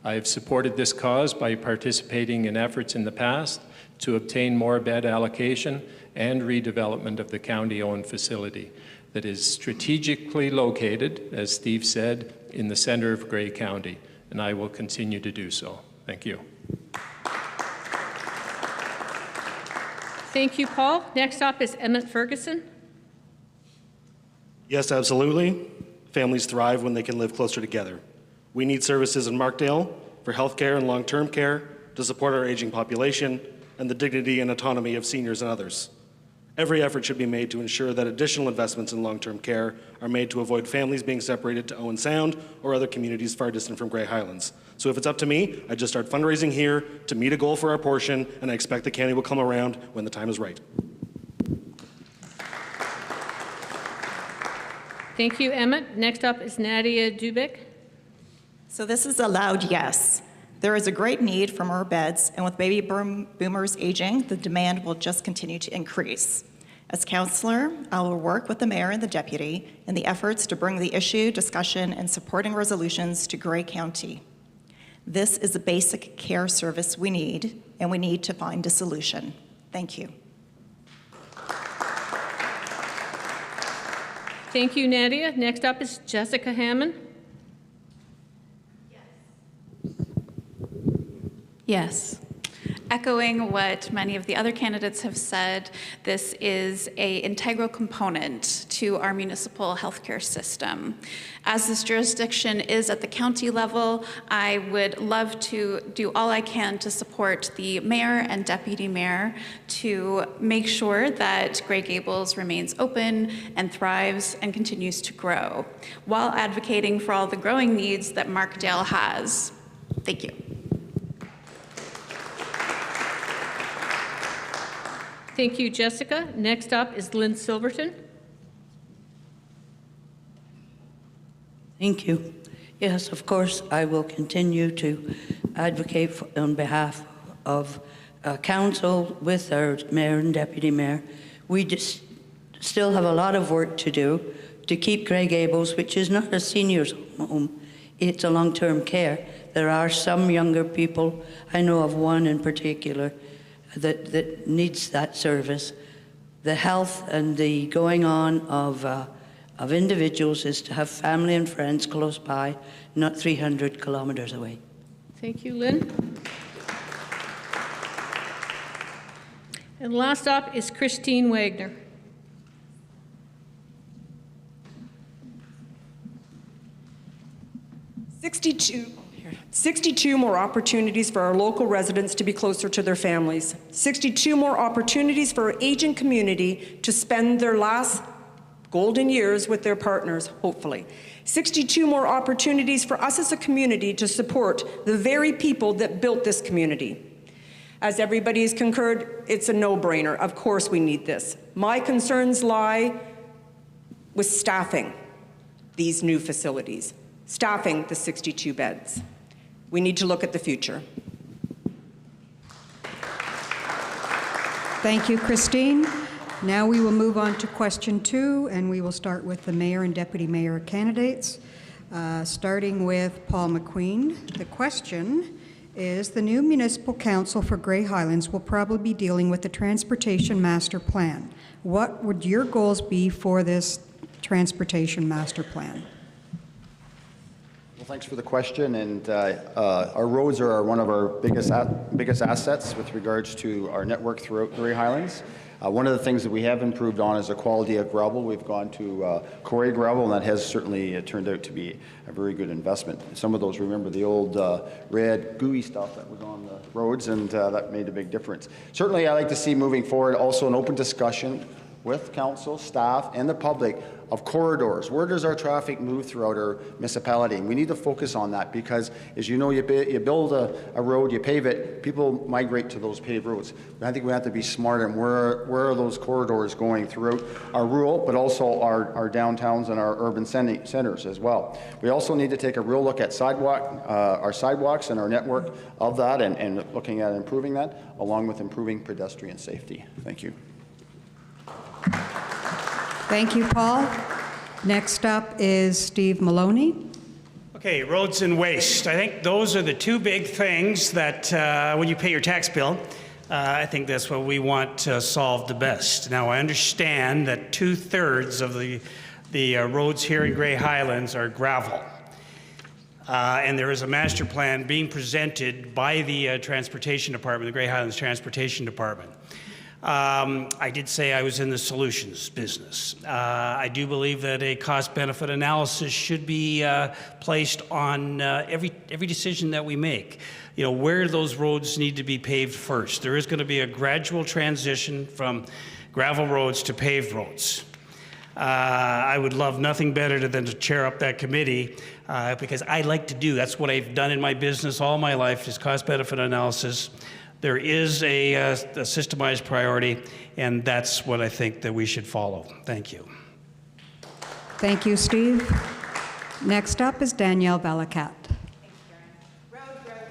I have supported this cause by participating in efforts in the past to obtain more bed allocation and redevelopment of the county-owned facility that is strategically located, as Steve said, in the center of Grey County, and I will continue to do so. Thank you. Thank you, Paul. Next up is Emmett Ferguson. Yes, absolutely. Families thrive when they can live closer together. We need services in Markdale for healthcare and long-term care to support our aging population and the dignity and autonomy of seniors and others. Every effort should be made to ensure that additional investments in long-term care are made to avoid families being separated to Owen Sound or other communities far distant from Grey Highlands. So if it's up to me, I just start fundraising here to meet a goal for our portion, and I expect the county will come around when the time is right. Thank you, Emmett. Next up is Nadia Dubik. So this is a loud yes. There is a great need for more beds, and with baby boomers aging, the demand will just continue to increase. As councillor, I will work with the mayor and the deputy in the efforts to bring the issue, discussion, and supporting resolutions to Grey County. This is a basic care service we need, and we need to find a solution. Thank you. Thank you, Nadia. Next up is Jessica Hammond. Yes. Echoing what many of the other candidates have said, this is an integral component to our municipal healthcare system. As this jurisdiction is at the county level, I would love to do all I can to support the mayor and deputy mayor to make sure that Grey Gables remains open and thrives and continues to grow, while advocating for all the growing needs that Markdale has. Thank you. Thank you, Jessica. Next up is Lynn Silverton. Thank you. Yes, of course, I will continue to advocate on behalf of council with our mayor and deputy mayor. We just still have a lot of work to do to keep Grey Gables, which is not a seniors home, it's a long-term care. There are some younger people, I know of one in particular, that needs that service. The health and the going on of individuals is to have family and friends close by, not 300 kilometers away. Thank you, Lynn. And last up is Christine Wagner. $62 more opportunities for our local residents to be closer to their families. 62 more opportunities for our aging community to spend their last golden years with their partners, hopefully. 62 more opportunities for us as a community to support the very people that built this community. As everybody has concurred, it's a no-brainer. Of course we need this. My concerns lie with staffing these new facilities, staffing the 62 beds. We need to look at the future. Thank you, Christine. Now we will move on to question 2, and we will start with the mayor and deputy mayor candidates, starting with Paul McQueen. The question is, the new municipal council for Grey Highlands will probably be dealing with the transportation master plan. What would your goals be for this transportation master plan? Well, thanks for the question, and our roads are one of our biggest assets with regards to our network throughout Grey Highlands. One of the things that we have improved on is the quality of gravel. We've gone to quarry gravel, and that has certainly turned out to be a very good investment. Some of those remember the old red gooey stuff that was on the roads, and that made a big difference. Certainly, I like to see moving forward also an open discussion with council, staff, and the public of corridors. Where does our traffic move throughout our municipality? And we need to focus on that because, as you know, you build a road, you pave it, people migrate to those paved roads. I think we have to be smart on where are those corridors going throughout our rural, but also our downtowns and our urban centers as well. We also need to take a real look at our sidewalks and our network of that and looking at improving that, along with improving pedestrian safety. Thank you. Thank you, Paul. Next up is Steve Maloney. Okay, roads and waste. I think those are the two big things that when you pay your tax bill, I think that's what we want to solve the best. Now, I understand that 2/3 of the roads here in Grey Highlands are gravel. And there is a master plan being presented by the Transportation Department, the Grey Highlands Transportation Department. I did say I was in the solutions business. I do believe that a cost-benefit analysis should be placed on every decision that we make. You know, where those roads need to be paved first. There is going to be a gradual transition from gravel roads to paved roads. I would love nothing better than to chair up that committee because I like to do, that's what I've done in my business all my life, is cost-benefit analysis. There is a systemized priority, and that's what I think that we should follow. Thank you. Thank you, Steve. Next up is Danielle Balakat.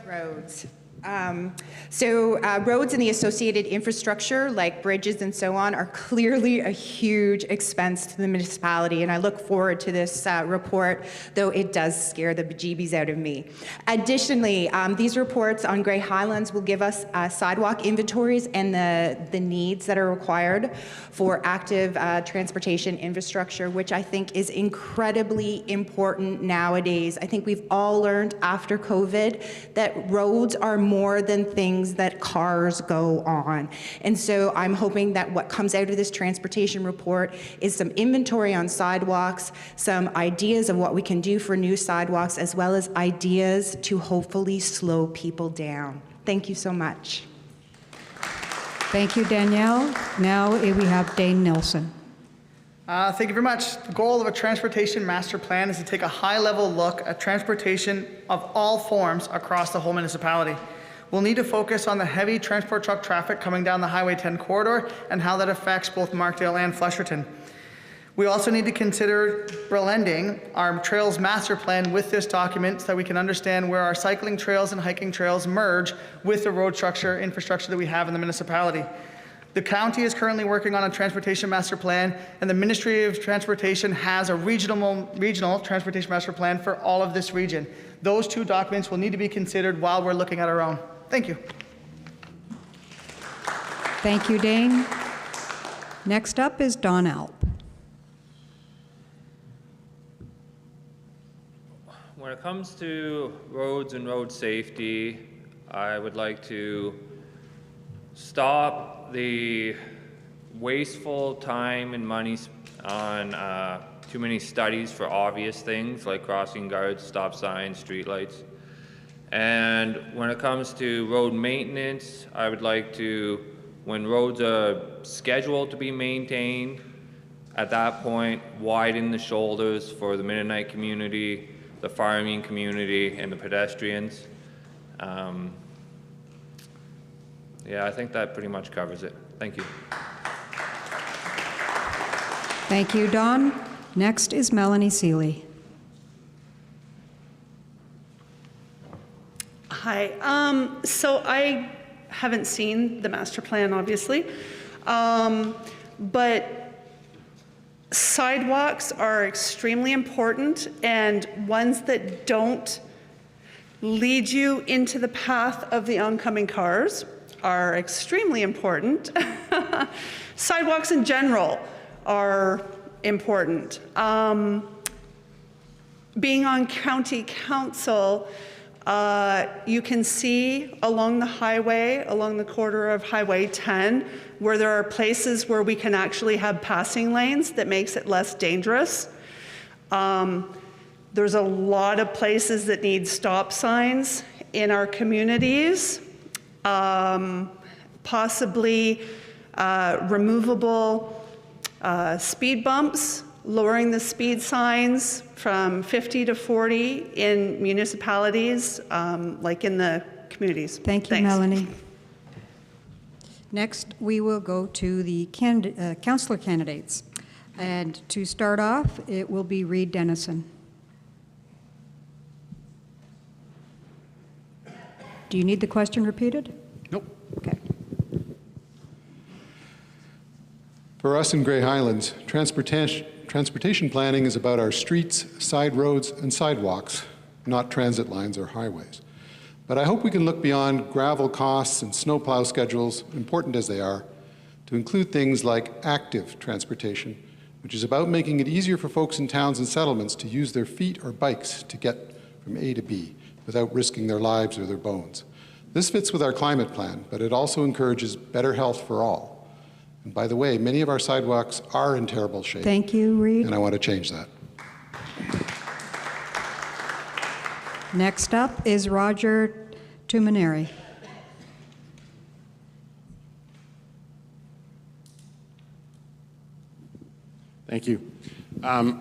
Roads. Roads and the associated infrastructure, like bridges and so on, are clearly a huge expense to the municipality, and I look forward to this report, though it does scare the bejeebies out of me. Additionally, these reports on Grey Highlands will give us sidewalk inventories and the needs that are required for active transportation infrastructure, which I think is incredibly important nowadays. I think we've all learned after COVID that roads are more than things that cars go on. And so I'm hoping that what comes out of this transportation report is some inventory on sidewalks, some ideas of what we can do for new sidewalks, as well as ideas to hopefully slow people down. Thank you so much. Thank you, Danielle. Now we have Dane Nelson. Thank you very much. The goal of a transportation master plan is to take a high-level look at transportation of all forms across the whole municipality. We'll need to focus on the heavy transport truck traffic coming down the Highway 10 corridor and how that affects both Markdale and Flesherton. We also need to consider blending our trails master plan with this document so that we can understand where our cycling trails and hiking trails merge with the road structure infrastructure that we have in the municipality. The county is currently working on a transportation master plan, and the Ministry of Transportation has a regional transportation master plan for all of this region. Those two documents will need to be considered while we're looking at our own. Thank you. Thank you, Dane. Next up is Don Alp. When it comes to roads and road safety, I would like to stop the wasteful time and money on too many studies for obvious things like crossing guards, stop signs, streetlights. And when it comes to road maintenance, I would like to, when roads are scheduled to be maintained, at that point, widen the shoulders for the Mennonite community, the farming community, and the pedestrians. Yeah, I think that pretty much covers it. Thank you. Thank you, Don. Next is Melanie Seeley. Hi. So I haven't seen the master plan, obviously, but sidewalks are extremely important, and ones that don't lead you into the path of the oncoming cars are extremely important. Sidewalks in general are important. Being on county council, you can see along the highway, along the corridor of Highway 10, where there are places where we can actually have passing lanes that makes it less dangerous. There's a lot of places that need stop signs in our communities, possibly removable speed bumps, lowering the speed signs from 50 to 40 in municipalities, like in the communities. Thank you, Thanks. Melanie. Next, we will go to the councillor candidates. And to start off, it will be Reed Dennison. Do you need the question repeated? Nope. Okay. For us in Grey Highlands, transportation planning is about our streets, side roads, and sidewalks, not transit lines or highways. But I hope we can look beyond gravel costs and snowplow schedules, important as they are, to include things like active transportation, which is about making it easier for folks in towns and settlements to use their feet or bikes to get from A to B without risking their lives or their bones. This fits with our climate plan, but it also encourages better health for all. And by the way, many of our sidewalks are in terrible shape. Thank you, Reed. And I want to change that. Next up is Roger Tumineri. Thank you. I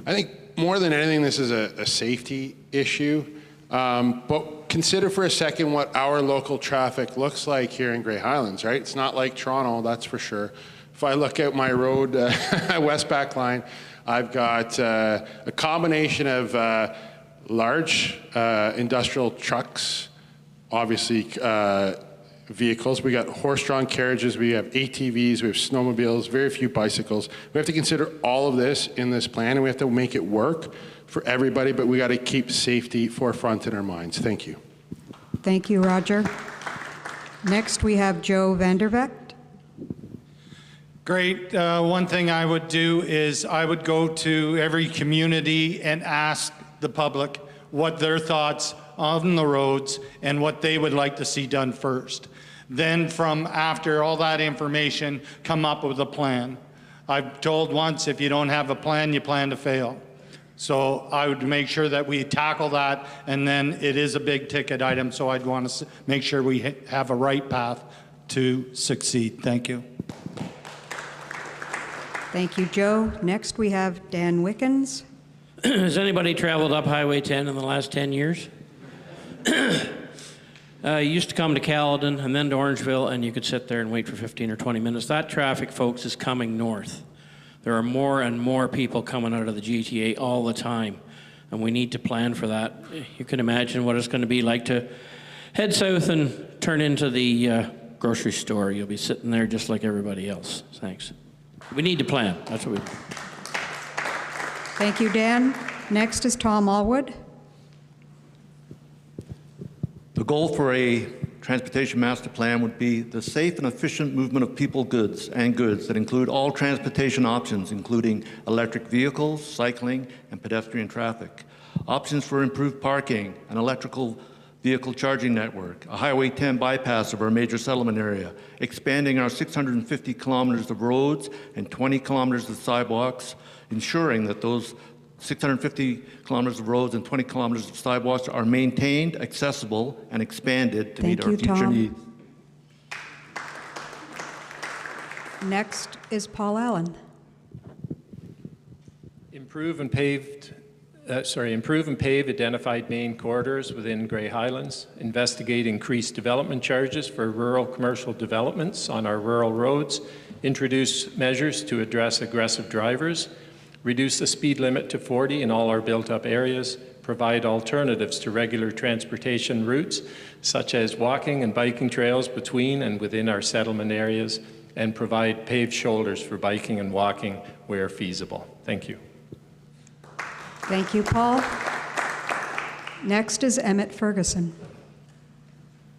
think more than anything, this is a safety issue. But consider for a second what our local traffic looks like here in Grey Highlands, right? It's not like Toronto, that's for sure. If I look out my road, Westback line, I've got a combination of large industrial trucks, obviously vehicles. We got horse-drawn carriages, we have ATVs, we have snowmobiles, very few bicycles. We have to consider all of this in this plan, and we have to make it work for everybody, but we got to keep safety forefront in our minds. Thank you. Thank you, Roger. Next, we have Joe Vandervecht. Great. One thing I would do is I would go to every community and ask the public what their thoughts on the roads and what they would like to see done first. Then from after all that information, come up with a plan. I've told once, if you don't have a plan, you plan to fail. So I would make sure that we tackle that, and then it is a big ticket item, so I'd want to make sure we have a right path to succeed. Thank you. Thank you, Joe. Next, we have Dan Wickens. Has anybody traveled up Highway 10 in the last 10 years? You used to come to Caledon and then to Orangeville, and you could sit there and wait for 15 or 20 minutes. That traffic, folks, is coming north. There are more and more people coming out of the GTA all the time, and we need to plan for that. You can imagine what it's going to be like to head south and turn into the grocery store. You'll be sitting there just like everybody else. Thanks. We need to plan. That's what we do. Thank you, Dan. Next is Tom Allwood. The goal for a transportation master plan would be the safe and efficient movement of people, goods, and goods that include all transportation options, including electric vehicles, cycling, and pedestrian traffic. Options for improved parking, an electrical vehicle charging network, a Highway 10 bypass of our major settlement area, expanding our 650 kilometers of roads and 20 kilometers of sidewalks, ensuring that those 650 kilometers of roads and 20 kilometers of sidewalks are maintained, accessible, and expanded to meet our future needs. Next is Paul Allen. Improve and pave identified main corridors within Grey Highlands. Investigate increased development charges for rural commercial developments on our rural roads. Introduce measures to address aggressive drivers. Reduce the speed limit to 40 in all our built-up areas, provide alternatives to regular transportation routes, such as walking and biking trails between and within our settlement areas, and provide paved shoulders for biking and walking where feasible. Thank you. Thank you, Paul. Next is Emmett Ferguson.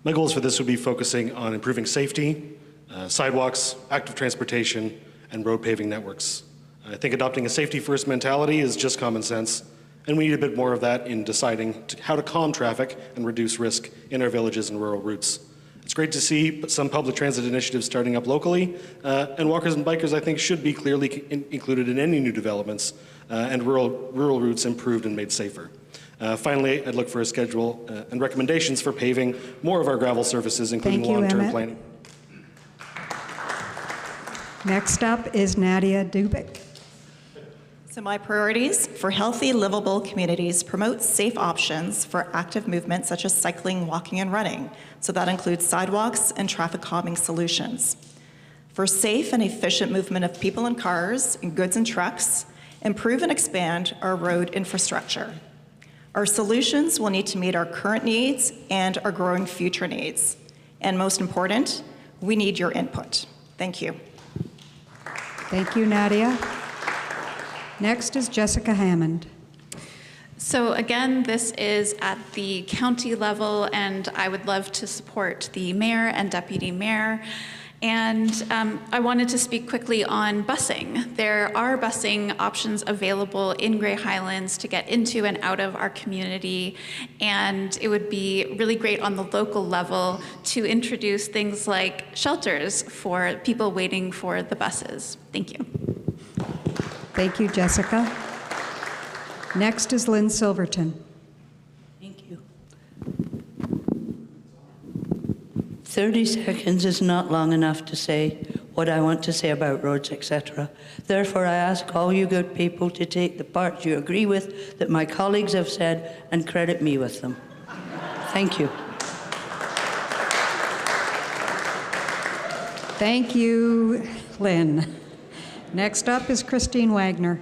My goals for this would be focusing on improving safety, sidewalks, active transportation, and road paving networks. I think adopting a safety-first mentality is just common sense, and we need a bit more of that in deciding how to calm traffic and reduce risk in our villages and rural routes. It's great to see some public transit initiatives starting up locally, and walkers and bikers, I think, should be clearly included in any new developments, and rural routes improved and made safer. Finally, I'd look for a schedule and recommendations for paving more of our gravel surfaces, including long-term planning. Next up is Nadia Dubik. So my priorities for healthy, livable communities promote safe options for active movement such as cycling, walking, and running. So that includes sidewalks and traffic calming solutions. For safe and efficient movement of people and cars, and goods and trucks, improve and expand our road infrastructure. Our solutions will need to meet our current needs and our growing future needs. And most important, we need your input. Thank you. Thank you, Nadia. Next is Jessica Hammond. So again, this is at the county level, and I would love to support the mayor and deputy mayor. And I wanted to speak quickly on busing. There are busing options available in Grey Highlands to get into and out of our community, and it would be really great on the local level to introduce things like shelters for people waiting for the buses. Thank you. Thank you, Jessica. Next is Lynn Silverton. Thank you. 30 seconds is not long enough to say what I want to say about roads, etc. Therefore, I ask all you good people to take the parts you agree with that my colleagues have said and credit me with them. Thank you. Thank you, Lynn. Next up is Christine Wagner.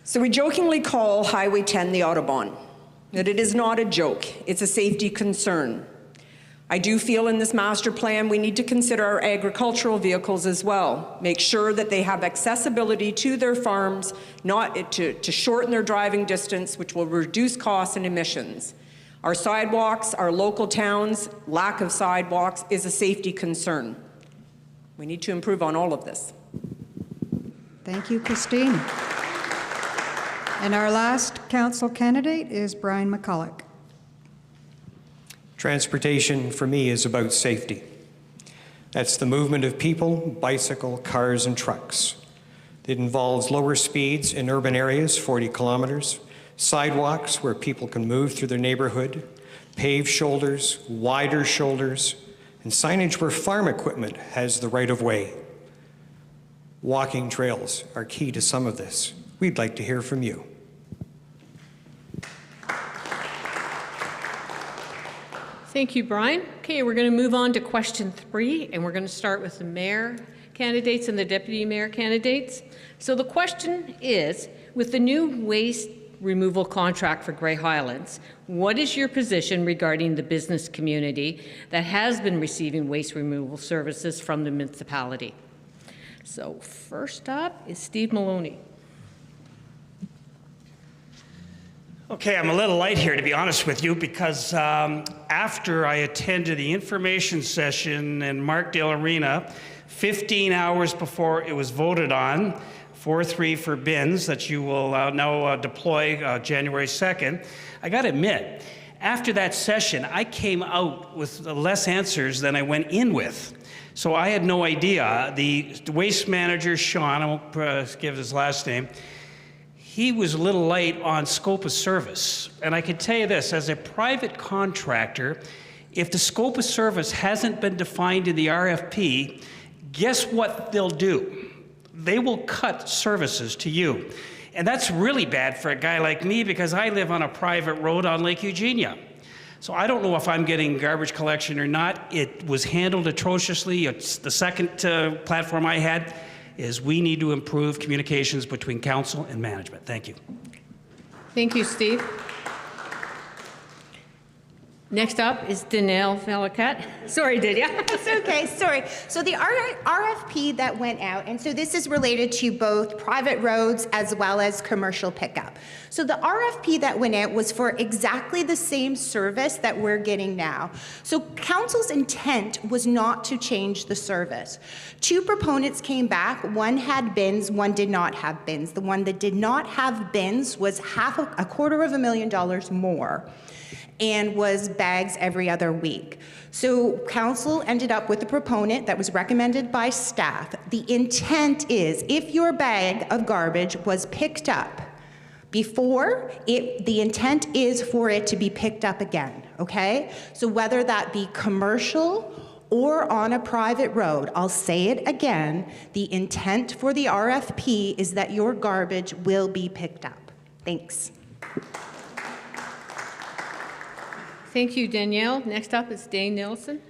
So we jokingly call Highway 10 the Autobahn, but it is not a joke. It's a safety concern. I do feel in this master plan we need to consider our agricultural vehicles as well. Make sure that they have accessibility to their farms, not to shorten their driving distance, which will reduce costs and emissions. Our sidewalks, our local towns, lack of sidewalks is a safety concern. We need to improve on all of this. Thank you, Christine. And our last council candidate is Brian McCulloch. Transportation for me is about safety. That's the movement of people, bicycle, cars, and trucks. It involves lower speeds in urban areas, 40 kilometers, sidewalks where people can move through their neighborhood, paved shoulders, wider shoulders, and signage where farm equipment has the right of way. Walking trails are key to some of this. We'd like to hear from you. Thank you, Brian. Okay, we're going to move on to question 3, and we're going to start with the mayor candidates and the deputy mayor candidates. So the question is, with the new waste removal contract for Grey Highlands, what is your position regarding the business community that has been receiving waste removal services from the municipality? So first up is Steve Maloney. Okay, I'm a little light here, to be honest with you, because after I attended the information session in Markdale Arena, 15 hours before it was voted on, 4-3 for bins that you will now deploy January 2nd, I got to admit, after that session, I came out with less answers than I went in with. So I had no idea. The waste manager, Sean, I won't give his last name, he was a little light on scope of service. And I can tell you this, as a private contractor, if the scope of service hasn't been defined in the RFP, guess what they'll do? They will cut services to you. And that's really bad for a guy like me because I live on a private road on Lake Eugenia. So I don't know if I'm getting garbage collection or not. It was handled atrociously. It's the second platform I had is we need to improve communications between council and management. Thank you. Thank you, Steve. Next up is Danelle Velikat. Sorry, Didia. It's okay, sorry. So the RFP that went out, and so this is related to both private roads as well as commercial pickup. So the RFP that went out was for exactly the same service that we're getting now. So council's intent was not to change the service. 2 proponents came back, one had bins, one did not have bins. The one that did not have bins was $250,000 more, and was bags every other week. So council ended up with a proponent that was recommended by staff. The intent is if your bag of garbage was picked up before, the intent is for it to be picked up again, okay? So whether that be commercial or on a private road. I'll say it again. The intent for the RFP is that your garbage will be picked up. Thanks. Thank you, Danielle. Next up is Dane Nielsen.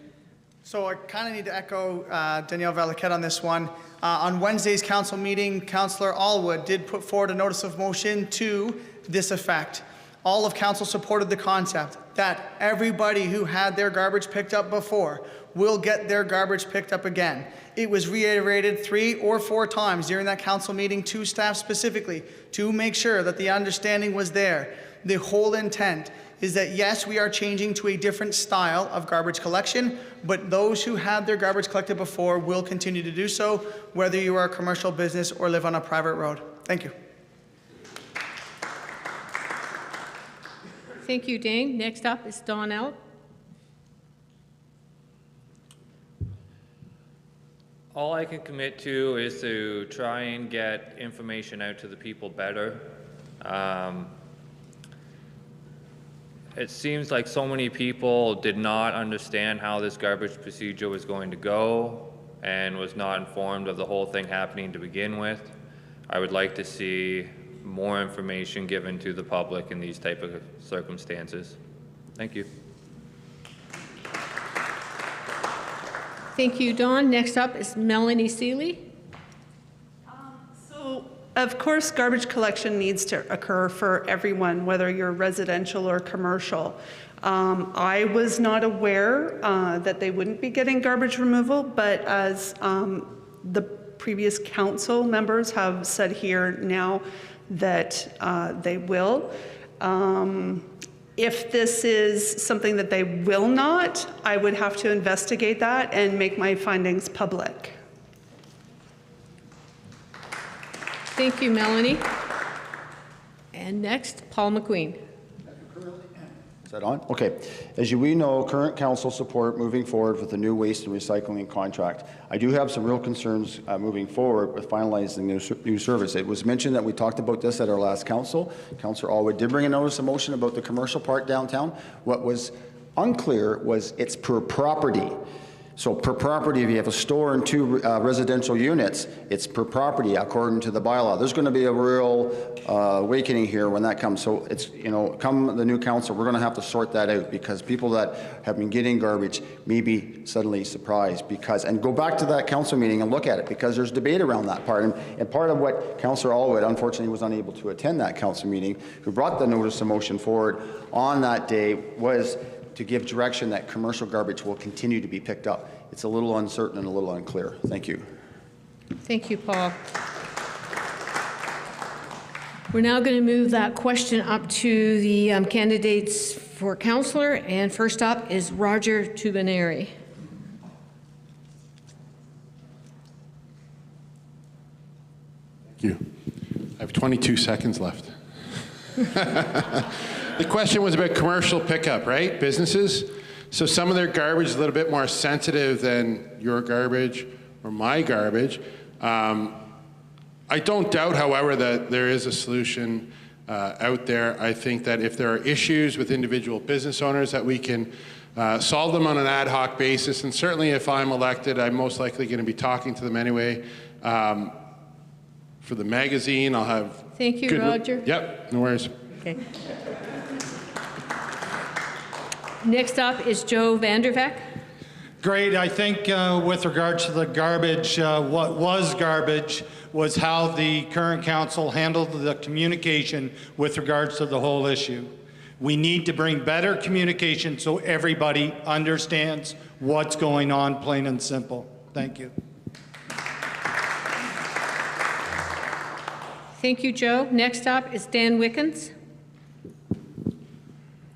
So I kind of need to echo Danielle Valaquette on this one. On Wednesday's council meeting, Councillor Allwood did put forward a notice of motion to this effect. All of council supported the concept that everybody who had their garbage picked up before will get their garbage picked up again. It was reiterated 3 or 4 times during that council meeting to staff specifically to make sure that the understanding was there. The whole intent is that yes, we are changing to a different style of garbage collection, but those who had their garbage collected before will continue to do so, whether you are a commercial business or live on a private road. Thank you. Thank you, Dane. Next up is Donnell. All I can commit to is to try and get information out to the people better. It seems like so many people did not understand how this garbage procedure was going to go and was not informed of the whole thing happening to begin with. I would like to see more information given to the public in these type of circumstances. Thank you. Thank you, Dawn. Next up is Melanie Seeley. Of course, garbage collection needs to occur for everyone, whether you're residential or commercial. I was not aware that they wouldn't be getting garbage removal, but as the previous council members have said here now that they will. If this is something that they will not, I would have to investigate that and make my findings public. Thank you, Melanie. And next, Paul McQueen. Is that on? Okay. As we know, current council support moving forward with the new waste and recycling contract. I do have some real concerns moving forward with finalizing the new service. It was mentioned that we talked about this at our last council. Councillor Allwood did bring a notice of motion about the commercial part downtown. What was unclear was it's per property. So per property, if you have a store and 2 residential units, it's per property according to the bylaw. There's going to be a real awakening here when that comes. So it's, you know, come the new council, we're going to have to sort that out because people that have been getting garbage may be suddenly surprised because, and go back to that council meeting and look at it because there's debate around that part. And part of what Councillor Allwood, unfortunately, was unable to attend that council meeting, who brought the notice of motion forward on that day, was to give direction that commercial garbage will continue to be picked up. It's a little uncertain and a little unclear. Thank you. Thank you, Paul. We're now going to move that question up to the candidates for councillor, and first up is Roger Tubineri. Thank you. I have 22 seconds left. The question was about commercial pickup, right? Businesses. So some of their garbage is a little bit more sensitive than your garbage or my garbage. I don't doubt, however, that there is a solution out there. I think that if there are issues with individual business owners, that we can solve them on an ad hoc basis. And certainly if I'm elected, I'm most likely going to be talking to them anyway. For the magazine, I'll have... Thank you, Roger. Yep, no worries. Okay. Next up is Joe Vanderveck. Great. I think with regards to the garbage, what was garbage was how the current council handled the communication with regards to the whole issue. We need to bring better communication so everybody understands what's going on, plain and simple. Thank you. Thank you, Joe. Next up is Dan Wickens.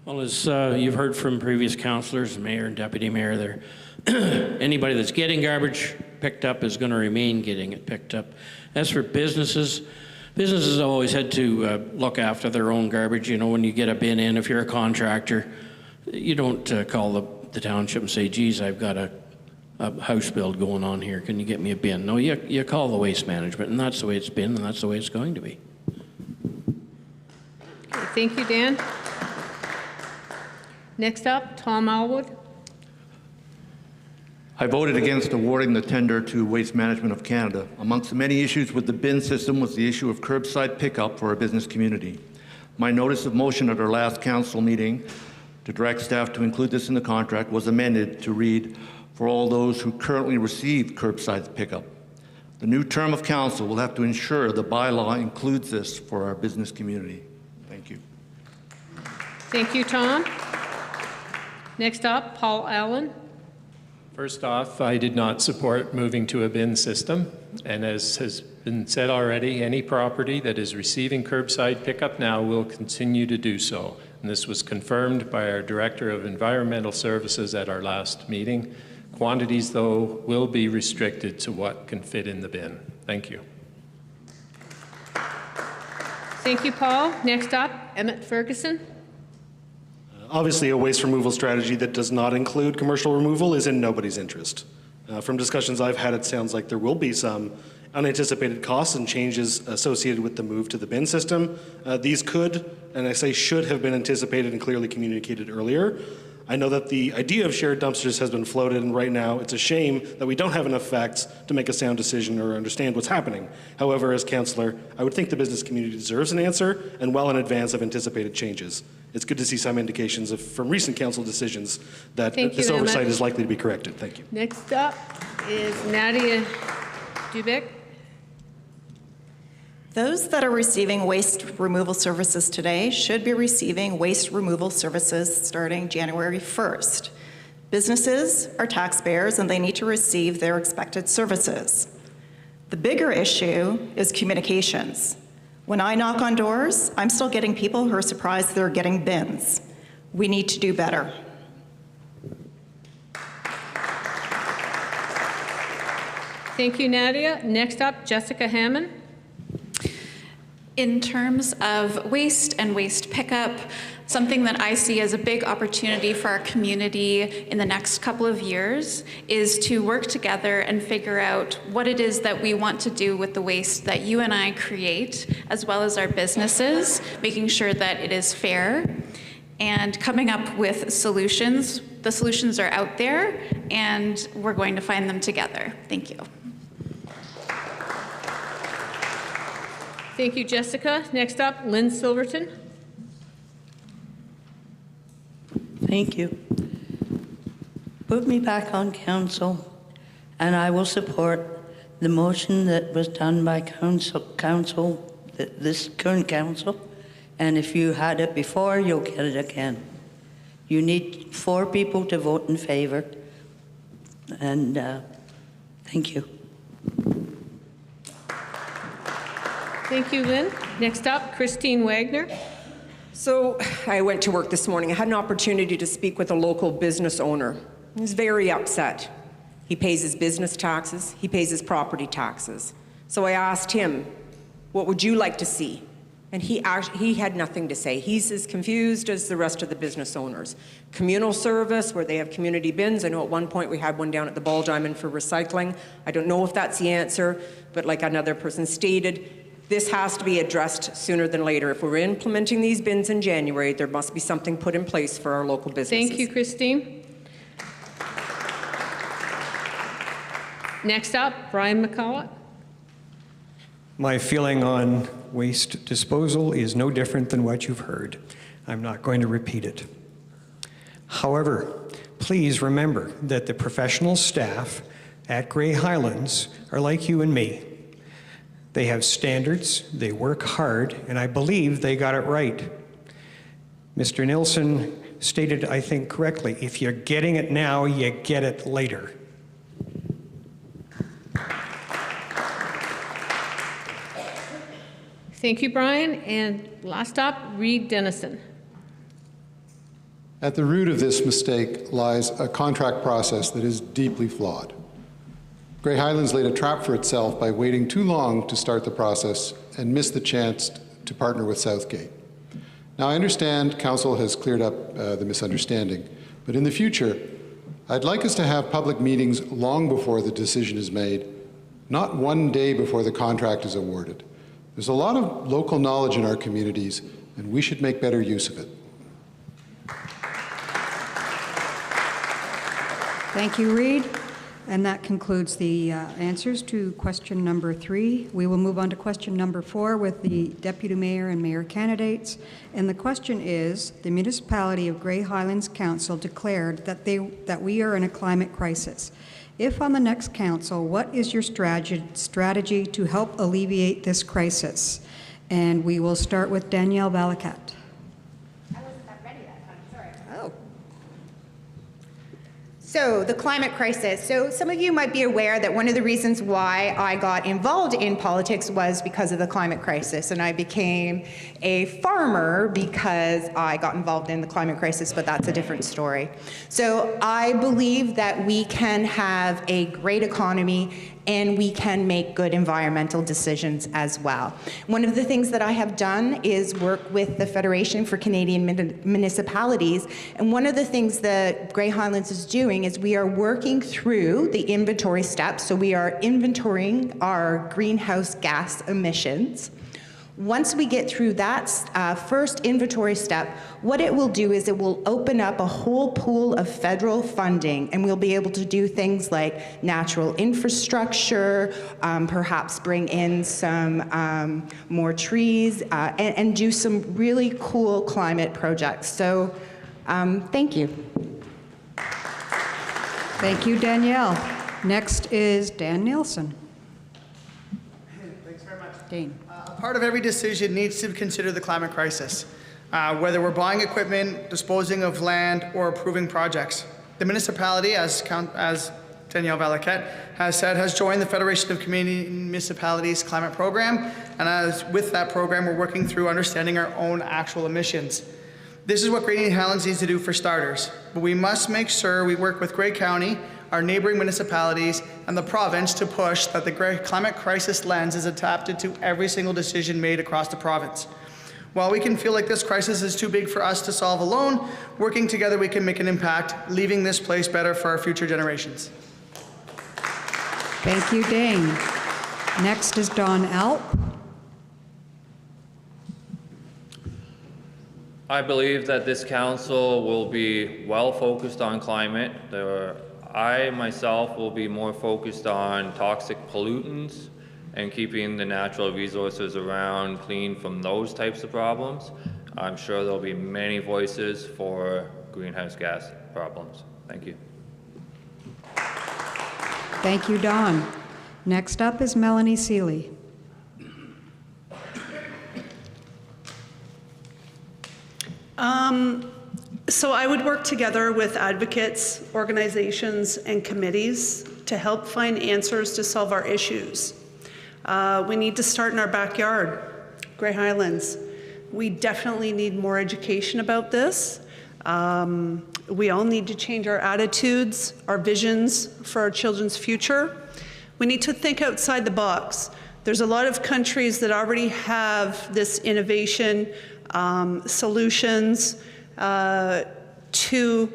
Well, as you've heard from previous councillors, mayor and deputy mayor there, anybody that's getting garbage picked up is going to remain getting it picked up. As for businesses, businesses have always had to look after their own garbage. You know, when you get a bin in, if you're a contractor, you don't call the township and say, geez, I've got a house build going on here. Can you get me a bin? No, you call the waste management, and that's the way it's been, and that's the way it's going to be. Okay, thank you, Dan. Next up, Tom Allwood. I voted against awarding the tender to Waste Management of Canada. Amongst the many issues with the bin system was the issue of curbside pickup for our business community. My notice of motion at our last council meeting to direct staff to include this in the contract was amended to read, for all those who currently receive curbside pickup. The new term of council will have to ensure the bylaw includes this for our business community. Thank you. Thank you, Tom. Next up, Paul Allen. First off, I did not support moving to a bin system, and as has been said already, any property that is receiving curbside pickup now will continue to do so. And this was confirmed by our Director of Environmental Services at our last meeting. Quantities, though, will be restricted to what can fit in the bin. Thank you. Thank you, Paul. Next up, Emmett Ferguson. Obviously, a waste removal strategy that does not include commercial removal is in nobody's interest. From discussions I've had, it sounds like there will be some unanticipated costs and changes associated with the move to the bin system. These could, and I say should, have been anticipated and clearly communicated earlier. I know that the idea of shared dumpsters has been floated, and right now it's a shame that we don't have enough facts to make a sound decision or understand what's happening. However, as councillor, I would think the business community deserves an answer, and well in advance of anticipated changes. It's good to see some indications from recent council decisions that this oversight is likely to be corrected. Thank you. Next up is Nadia Dubek. Those that are receiving waste removal services today should be receiving waste removal services starting January 1st. Businesses are taxpayers and they need to receive their expected services. The bigger issue is communications. When I knock on doors, I'm still getting people who are surprised they're getting bins. We need to do better. Thank you, Nadia. Next up, Jessica Hammond. In terms of waste and waste pickup, something that I see as a big opportunity for our community in the next couple of years is to work together and figure out what it is that we want to do with the waste that you and I create, as well as our businesses, making sure that it is fair and coming up with solutions. The solutions are out there and we're going to find them together. Thank you. Thank you, Jessica. Next up, Lynn Silverton. Thank you. Put me back on council, and I will support the motion that was done by this current council. And if you had it before, you'll get it again. You need 4 people to vote in favor. And thank you. Thank you, Lynn. Next up, Christine Wagner. So I went to work this morning. I had an opportunity to speak with a local business owner. He was very upset. He pays his business taxes. He pays his property taxes. So I asked him, what would you like to see? And he had nothing to say. He's as confused as the rest of the business owners. Communal service, where they have community bins. I know at one point we had one down at the Ball Diamond for recycling. I don't know if that's the answer, but like another person stated, this has to be addressed sooner than later. If we're implementing these bins in January, there must be something put in place for our local businesses. Thank you, Christine. Next up, Brian McCullough. My feeling on waste disposal is no different than what you've heard. I'm not going to repeat it. However, please remember that the professional staff at Grey Highlands are like you and me. They have standards, they work hard, and I believe they got it right. Mr. Nilsson stated, I think correctly, if you're getting it now, you get it later. Thank you, Brian. And last up, Reed Dennison. At the root of this mistake lies a contract process that is deeply flawed. Grey Highlands laid a trap for itself by waiting too long to start the process and missed the chance to partner with Southgate. Now, I understand Council has cleared up the misunderstanding, but in the future, I'd like us to have public meetings long before the decision is made, not one day before the contract is awarded. There's a lot of local knowledge in our communities, and we should make better use of it. Thank you, Reed. And that concludes the answers to question number 3. We will move on to question number 4 with the deputy mayor and mayor candidates. And the question is, the municipality of Grey Highlands Council declared that we are in a climate crisis. If on the next council, what is your strategy to help alleviate this crisis? And we will start with Danielle Valakat. So the climate crisis. So some of you might be aware that one of the reasons why I got involved in politics was because of the climate crisis. And I became a farmer because I got involved in the climate crisis, but that's a different story. So I believe that we can have a great economy and we can make good environmental decisions as well. One of the things that I have done is work with the Federation for Canadian Municipalities, and one of the things that Grey Highlands is doing is we are working through the inventory steps, so we are inventorying our greenhouse gas emissions. Once we get through that first inventory step, what it will do is it will open up a whole pool of federal funding, and we'll be able to do things like natural infrastructure, perhaps bring in some more trees, and do some really cool climate projects. So thank you. Thank you, Danielle. Next is Dan Nielsen. Thanks very much. Dane. Part of every decision needs to consider the climate crisis, whether we're buying equipment, disposing of land, or approving projects. The municipality, as Danielle Valaket has said, has joined the Federation of Community Municipalities Climate Program, and with that program, we're working through understanding our own actual emissions. This is what Grey Highlands needs to do for starters, but we must make sure we work with Grey County, our neighboring municipalities, and the province to push that the climate crisis lens is adapted to every single decision made across the province. While we can feel like this crisis is too big for us to solve alone, working together we can make an impact, leaving this place better for our future generations. Thank you, Dane. Next is Don Alp. I believe that this council will be well focused on climate. I myself will be more focused on toxic pollutants and keeping the natural resources around clean from those types of problems. I'm sure there'll be many voices for greenhouse gas problems. Thank you. Thank you, Don. Next up is Melanie Seeley. So I would work together with advocates, organizations, and committees to help find answers to solve our issues. We need to start in our backyard, Grey Highlands. We definitely need more education about this. We all need to change our attitudes, our visions for our children's future. We need to think outside the box. There's a lot of countries that already have this innovation, solutions to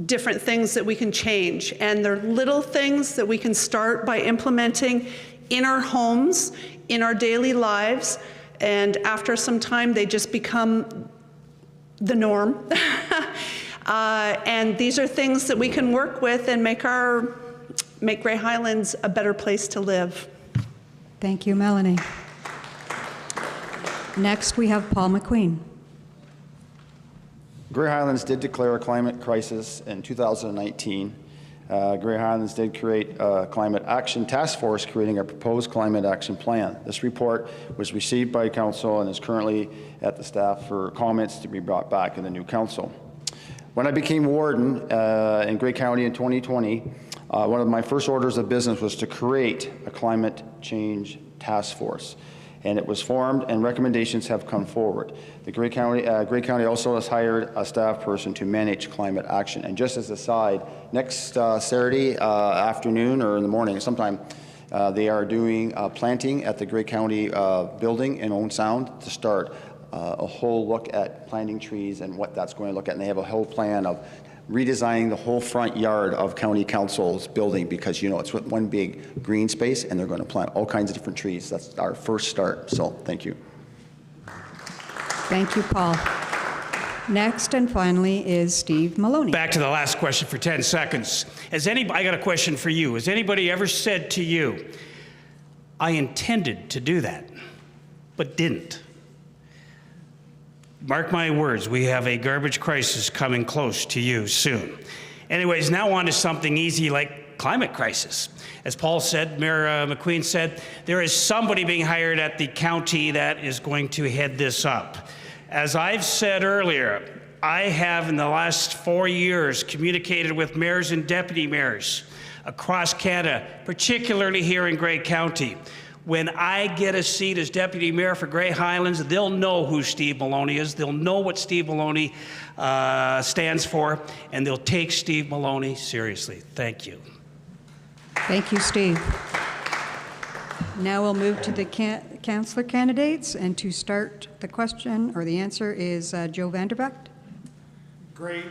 different things that we can change. And they're little things that we can start by implementing in our homes, in our daily lives, and after some time they just become the norm. And these are things that we can work with and make Grey Highlands a better place to live. Thank you, Melanie. Next, we have Paul McQueen. Grey Highlands did declare a climate crisis in 2019. Grey Highlands did create a climate action task force, creating a proposed climate action plan. This report was received by council and is currently at the staff for comments to be brought back in the new council. When I became warden in Grey County in 2020, one of my first orders of business was to create a climate change task force. And it was formed, and recommendations have come forward. The Grey County also has hired a staff person to manage climate action. And just as a side, next Saturday afternoon or in the morning, sometime, they are doing planting at the Grey County building in Owen Sound to start a whole look at planting trees and what that's going to look at. And they have a whole plan of redesigning the whole front yard of County Council's building because, you know, it's one big green space and they're going to plant all kinds of different trees. That's our first start. So thank you. Thank you, Paul. Next and finally is Steve Maloney. Back to the last question for 10 seconds. I got a question for you. Has anybody ever said to you, I intended to do that, but didn't? Mark my words, we have a garbage crisis coming close to you soon. Anyways, now on to something easy like climate crisis. As Paul said, Mayor McQueen said, there is somebody being hired at the county that is going to head this up. As I've said earlier, I have in the last 4 years communicated with mayors and deputy mayors across Canada, particularly here in Grey County. When I get a seat as deputy mayor for Grey Highlands, they'll know who Steve Maloney is. They'll know what Steve Maloney stands for, and they'll take Steve Maloney seriously. Thank you. Thank you, Steve. Now we'll move to the councillor candidates, and to start the question, or the answer, is Joe Vanderbeck. Great.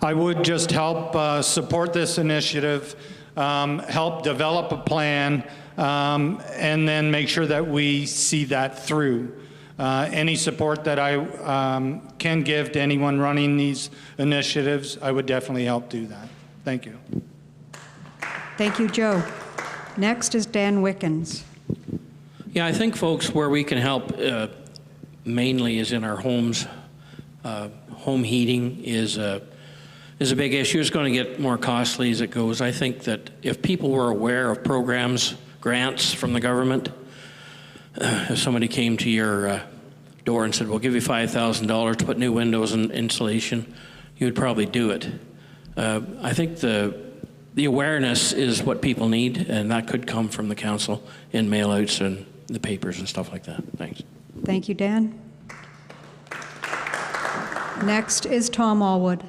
I would just help support this initiative, help develop a plan, and then make sure that we see that through. Any support that I can give to anyone running these initiatives, I would definitely help do that. Thank you. Thank you, Joe. Next is Dan Wickens. Yeah, I think, folks, where we can help mainly is in our homes. Home heating is a big issue. It's going to get more costly as it goes. I think that if people were aware of programs, grants from the government, if somebody came to your door and said, we'll give you $5,000 to put new windows and insulation, you would probably do it. I think the awareness is what people need, and that could come from the council in mail-outs and the papers and stuff like that. Thanks. Thank you, Dan. Next is Tom Allwood.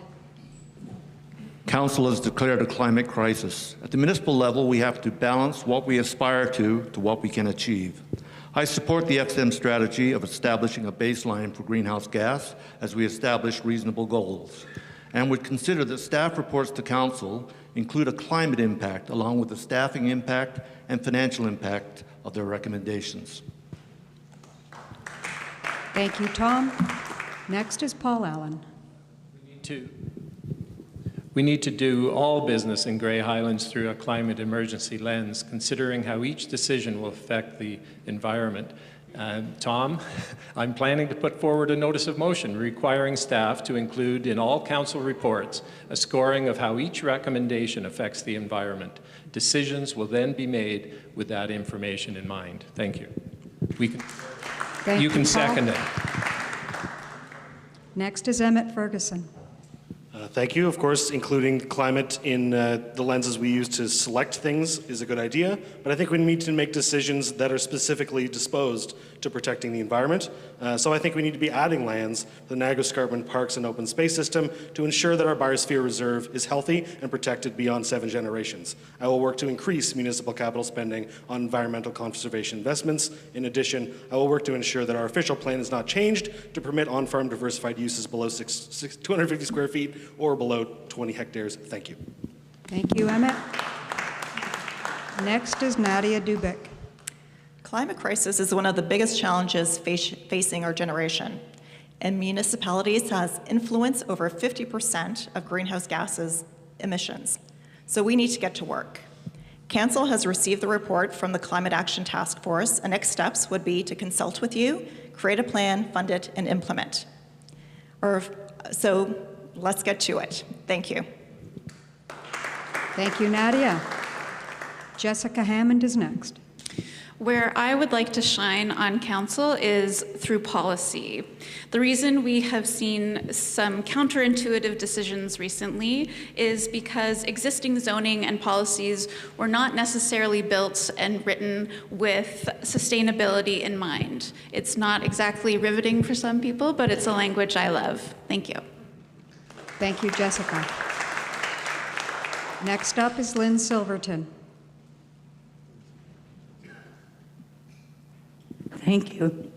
Council has declared a climate crisis. At the municipal level, we have to balance what we aspire to what we can achieve. I support the XM strategy of establishing a baseline for greenhouse gas as we establish reasonable goals, and would consider that staff reports to Council include a climate impact along with the staffing impact and financial impact of their recommendations. Thank you, Tom. Next is Paul Allen. We need to do all business in Grey Highlands through a climate emergency lens, considering how each decision will affect the environment. Tom, I'm planning to put forward a notice of motion requiring staff to include in all council reports a scoring of how each recommendation affects the environment. Decisions will then be made with that information in mind. Thank you. You can second it. Next is Emmett Ferguson. Thank you. Of course, including climate in the lenses we use to select things is a good idea, but I think we need to make decisions that are specifically disposed to protecting the environment. So I think we need to be adding lands to the Niagara Escarpment Parks and Open Space System to ensure that our biosphere reserve is healthy and protected beyond 7 generations. I will work to increase municipal capital spending on environmental conservation investments. In addition, I will work to ensure that our official plan is not changed to permit on-farm diversified uses below 250 square feet or below 20 hectares. Thank you. Thank you, Emmett. Next is Nadia Dubik. Climate crisis is one of the biggest challenges facing our generation, and municipalities has influence over 50% of greenhouse gases emissions. So we need to get to work. Council has received the report from the Climate Action Task Force, and next steps would be to consult with you, create a plan, fund it, and implement. So let's get to it. Thank you. Thank you, Nadia. Jessica Hammond is next. Where I would like to shine on council is through policy. The reason we have seen some counterintuitive decisions recently is because existing zoning and policies were not necessarily built and written with sustainability in mind. It's not exactly riveting for some people, but it's a language I love. Thank you. Thank you, Jessica. Next up is Lynn Silverton. Thank you.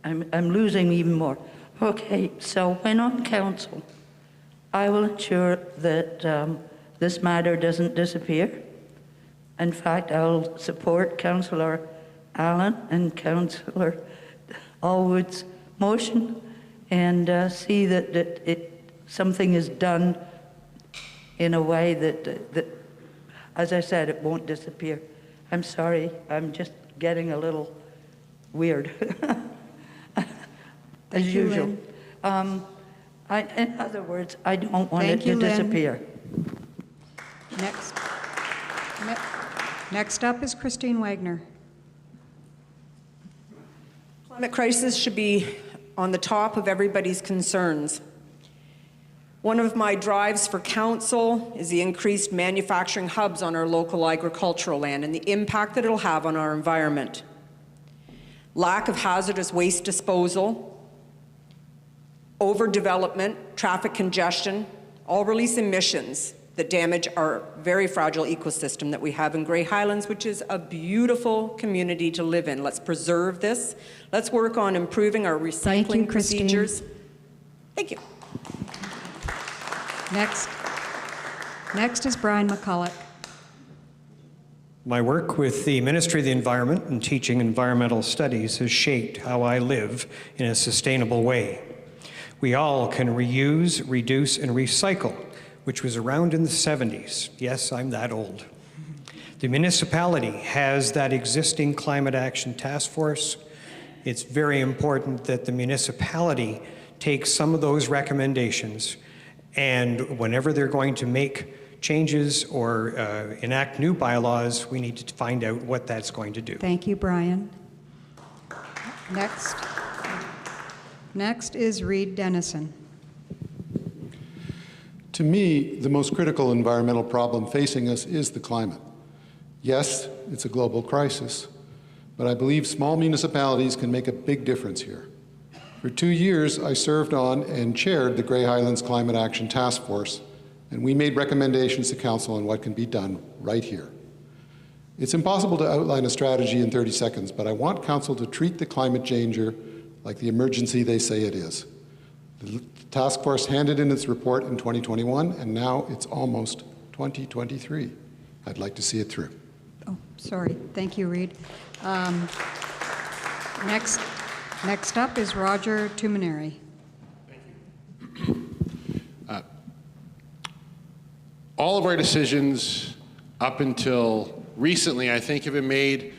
I'm losing even more. Okay, so when on council, I will ensure that this matter doesn't disappear. In fact, I'll support Councillor Allen and Councillor Allwood's motion and see that something is done in a way that, as I said, it won't disappear. I'm sorry, I'm just getting a little weird, as usual. In other words, I don't want it to disappear. Next up is Christine Wagner. Climate crisis should be on the top of everybody's concerns. One of my drives for council is the increased manufacturing hubs on our local agricultural land and the impact that it'll have on our environment. Lack of hazardous waste disposal, overdevelopment, traffic congestion, all release emissions that damage our very fragile ecosystem that we have in Grey Highlands, which is a beautiful community to live in. Let's preserve this. Let's work on improving our recycling procedures. Thank you. Next is Brian McCulloch. My work with the Ministry of the Environment and teaching environmental studies has shaped how I live in a sustainable way. We all can reuse, reduce, and recycle, which was around in the 70s. Yes, I'm that old. The municipality has that existing climate action task force. It's very important that the municipality takes some of those recommendations, and whenever they're going to make changes or enact new bylaws, we need to find out what that's going to do. Thank you, Brian. Next is Reed Dennison. To me, the most critical environmental problem facing us is the climate. Yes, it's a global crisis, but I believe small municipalities can make a big difference here. For 2 years, I served on and chaired the Grey Highlands Climate Action Task Force, and we made recommendations to Council on what can be done right here. It's impossible to outline a strategy in 30 seconds, but I want Council to treat the climate danger like the emergency they say it is. The task force handed in its report in 2021, and now it's almost 2023. I'd like to see it through. Oh, sorry. Thank you, Reed. Next up is Roger Tumineri. All of our decisions up until recently, I think, have been made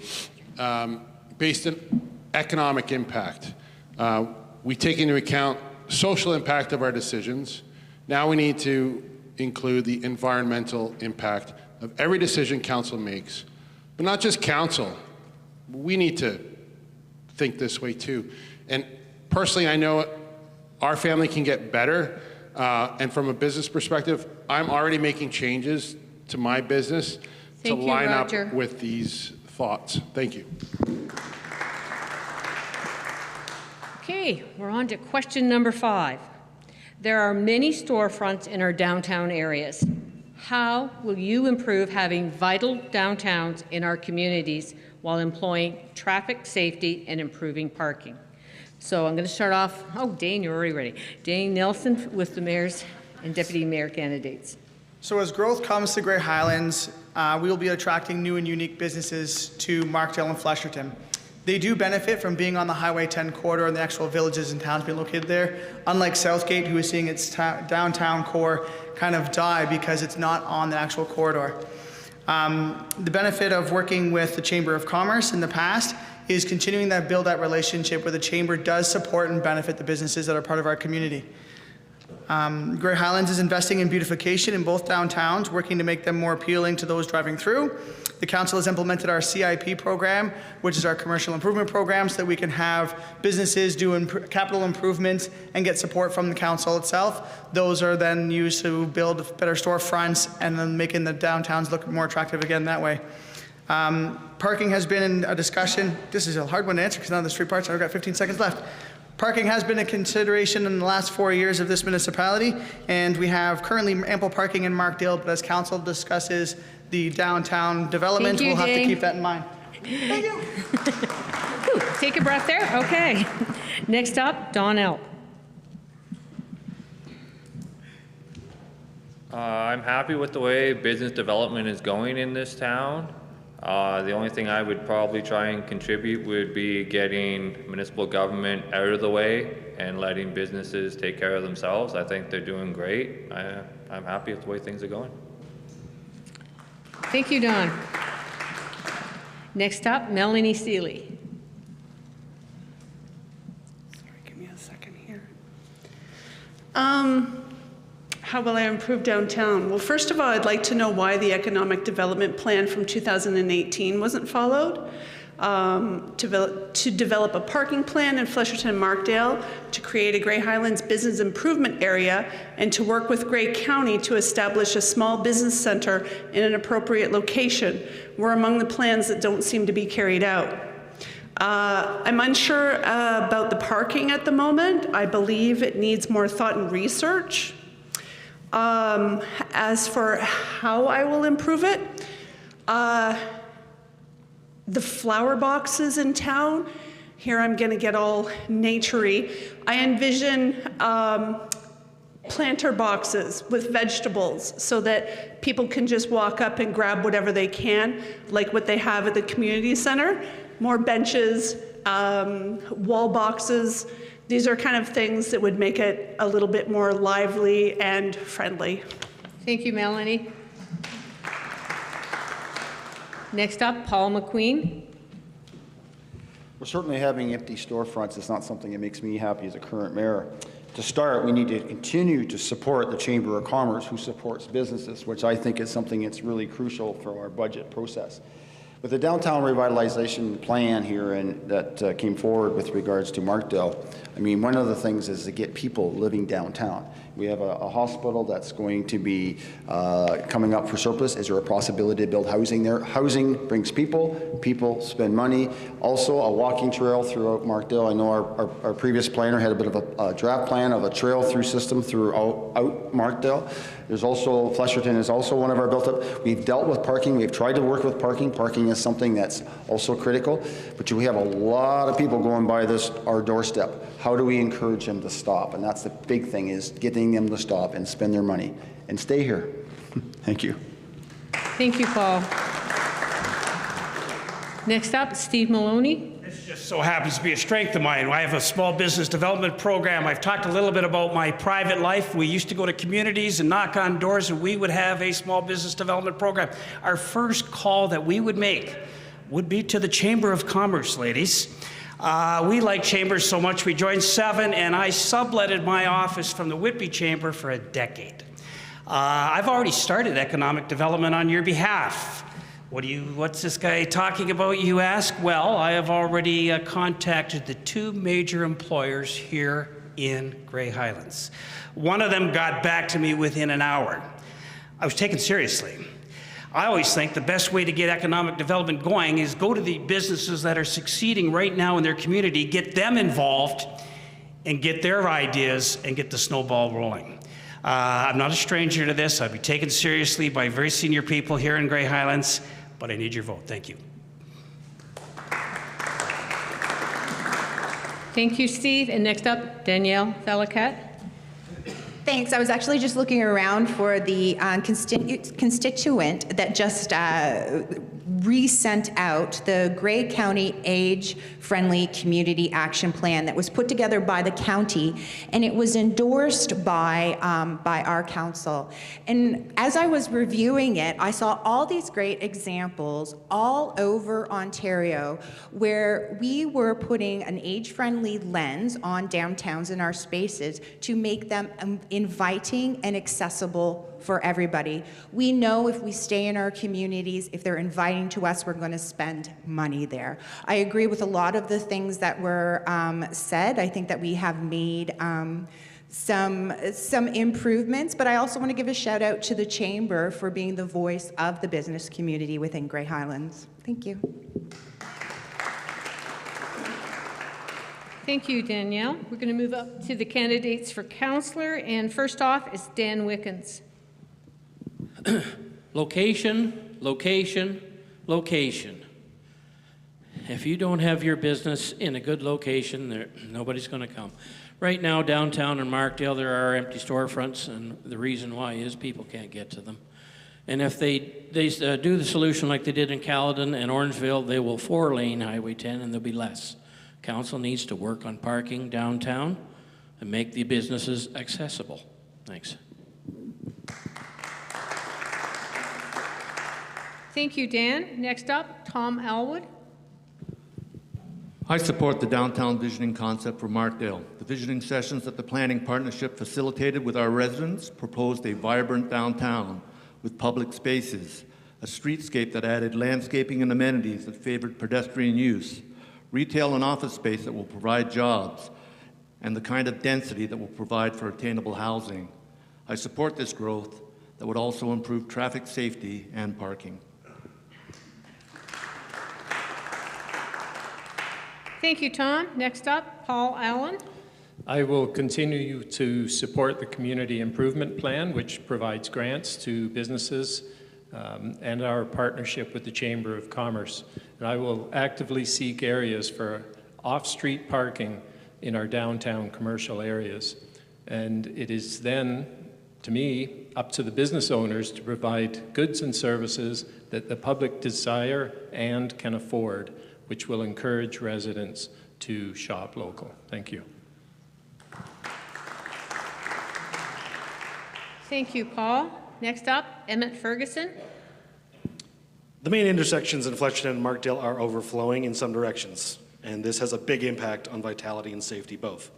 based on economic impact. We take into account social impact of our decisions. Now we need to include the environmental impact of every decision council makes. But not just council. We need to think this way too. And personally, I know our family can get better. And from a business perspective, I'm already making changes to my business to line up with these thoughts. Thank you. Okay, we're on to question number 5. There are many storefronts in our downtown areas. How will you improve having vital downtowns in our communities while employing traffic safety and improving parking? So I'm going to start off, Dane, you're already ready. Dane Nelson with the mayor's and deputy mayor candidates. So as growth comes to Grey Highlands, we will be attracting new and unique businesses to Markdale and Flesherton. They do benefit from being on the Highway 10 corridor and the actual villages and towns being located there, unlike Southgate, who is seeing its downtown core kind of die because it's not on the actual corridor. The benefit of working with the Chamber of Commerce in the past is continuing that build that relationship where the Chamber does support and benefit the businesses that are part of our community. Grey Highlands is investing in beautification in both downtowns, working to make them more appealing to those driving through. The council has implemented our CIP program, which is our commercial improvement program, so that we can have businesses do capital improvements and get support from the council itself. Those are then used to build better storefronts and then making the downtowns look more attractive again that way. Parking has been in a discussion. This is a hard one to answer because none of the street parts, I've got 15 seconds left. Parking has been a consideration in the last 4 years of this municipality, and we have currently ample parking in Markdale, but as council discusses the downtown development, we'll have to keep that in mind. Thank you. Take a breath there. Okay. Next up, Don Elp. I'm happy with the way business development is going in this town. The only thing I would probably try and contribute would be getting municipal government out of the way and letting businesses take care of themselves. I think they're doing great. I'm happy with the way things are going. Thank you, Don. Next up, Melanie Seeley. Sorry, give me a second here. How will I improve downtown? Well, first of all, I'd like to know why the economic development plan from 2018 wasn't followed. To develop a parking plan in Flesherton and Markdale, to create a Grey Highlands business improvement area, and to work with Grey County to establish a small business center in an appropriate location were among the plans that don't seem to be carried out. I'm unsure about the parking at the moment. I believe it needs more thought and research. As for how I will improve it, the flower boxes in town, here I'm gonna get all naturey. I envision planter boxes with vegetables so that people can just walk up and grab whatever they can, like what they have at the community center. More benches, wall boxes. These are kind of things that would make it a little bit more lively and friendly. Thank you, Melanie. Next up, Paul McQueen. Well, certainly having empty storefronts is not something that makes me happy as a current mayor. To start, we need to continue to support the Chamber of Commerce, who supports businesses, which I think is something that's really crucial for our budget process. With the downtown revitalization plan here and that came forward with regards to Markdale, I mean, one of the things is to get people living downtown. We have a hospital that's going to be coming up for surplus. Is there a possibility to build housing there? Housing brings people, people spend money. Also, a walking trail throughout Markdale. I know our previous planner had a bit of a draft plan of a trail through system throughout Markdale. There's also, Flesherton is also one of our built up. We've dealt with parking. We've tried to work with parking. Parking is something that's also critical. But we have a lot of people going by our doorstep. How do we encourage them to stop? And that's the big thing, is getting them to stop and spend their money and stay here. Thank you. Thank you, Paul. Next up, Steve Maloney. This just so happens to be a strength of mine. I have a small business development program. I've talked a little bit about my private life. We used to go to communities and knock on doors, and we would have a small business development program. Our first call that we would make would be to the Chamber of Commerce, ladies. We like chambers so much, we joined 7, and I subletted my office from the Whitby Chamber for a decade. I've already started economic development on your behalf. What's this guy talking about, you ask? Well, I have already contacted the 2 major employers here in Grey Highlands. One of them got back to me within an hour. I was taken seriously. I always think the best way to get economic development going is go to the businesses that are succeeding right now in their community, get them involved, and get their ideas and get the snowball rolling. I'm not a stranger to this. I'll be taken seriously by very senior people here in Grey Highlands, but I need your vote. Thank you. Thank you, Steve. And next up, Danielle Thalakat. Thanks. I was actually just looking around for the constituent that just resent out the Grey County Age-Friendly Community Action Plan that was put together by the county, and it was endorsed by our council. And as I was reviewing it, I saw all these great examples all over Ontario where we were putting an age-friendly lens on downtowns and our spaces to make them inviting and accessible for everybody. We know if we stay in our communities, if they're inviting to us, we're going to spend money there. I agree with a lot of the things that were said. I think that we have made some improvements, but I also want to give a shout out to the Chamber for being the voice of the business community within Grey Highlands. Thank you. Thank you, Danielle. We're going to move up to the candidates for councillor, and first off is Dan Wickens. Location, location, location. If you don't have your business in a good location, nobody's going to come. Right now, downtown in Markdale, there are empty storefronts, and the reason why is people can't get to them. And if they do the solution like they did in Caledon and Orangeville, they will 4-lane Highway 10 and there'll be less. Council needs to work on parking downtown and make the businesses accessible. Thanks. Thank you, Dan. Next up, Tom Elwood. I support the downtown visioning concept for Markdale. The visioning sessions that the planning partnership facilitated with our residents proposed a vibrant downtown with public spaces, a streetscape that added landscaping and amenities that favored pedestrian use, retail and office space that will provide jobs, and the kind of density that will provide for attainable housing. I support this growth that would also improve traffic safety and parking. Thank you, Tom. Next up, Paul Allen. I will continue to support the Community Improvement Plan, which provides grants to businesses and our partnership with the Chamber of Commerce. And I will actively seek areas for off-street parking in our downtown commercial areas. And it is then, to me, up to the business owners to provide goods and services that the public desire and can afford, which will encourage residents to shop local. Thank you. Thank you, Paul. Next up, Emmett Ferguson. The main intersections in Fletcherton and Markdale are overflowing in some directions, and this has a big impact on vitality and safety both.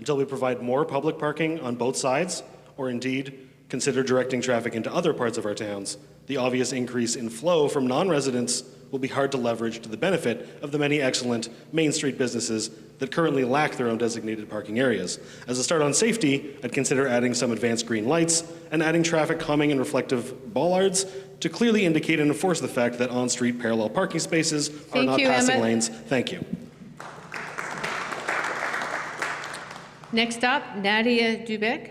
Until we provide more public parking on both sides, or indeed consider directing traffic into other parts of our towns, the obvious increase in flow from non-residents will be hard to leverage to the benefit of the many excellent Main Street businesses that currently lack their own designated parking areas. As a start on safety, I'd consider adding some advanced green lights and adding traffic calming and reflective bollards to clearly indicate and enforce the fact that on-street parallel parking spaces are not passing lanes. Thank you. Next up, Nadia Dubek.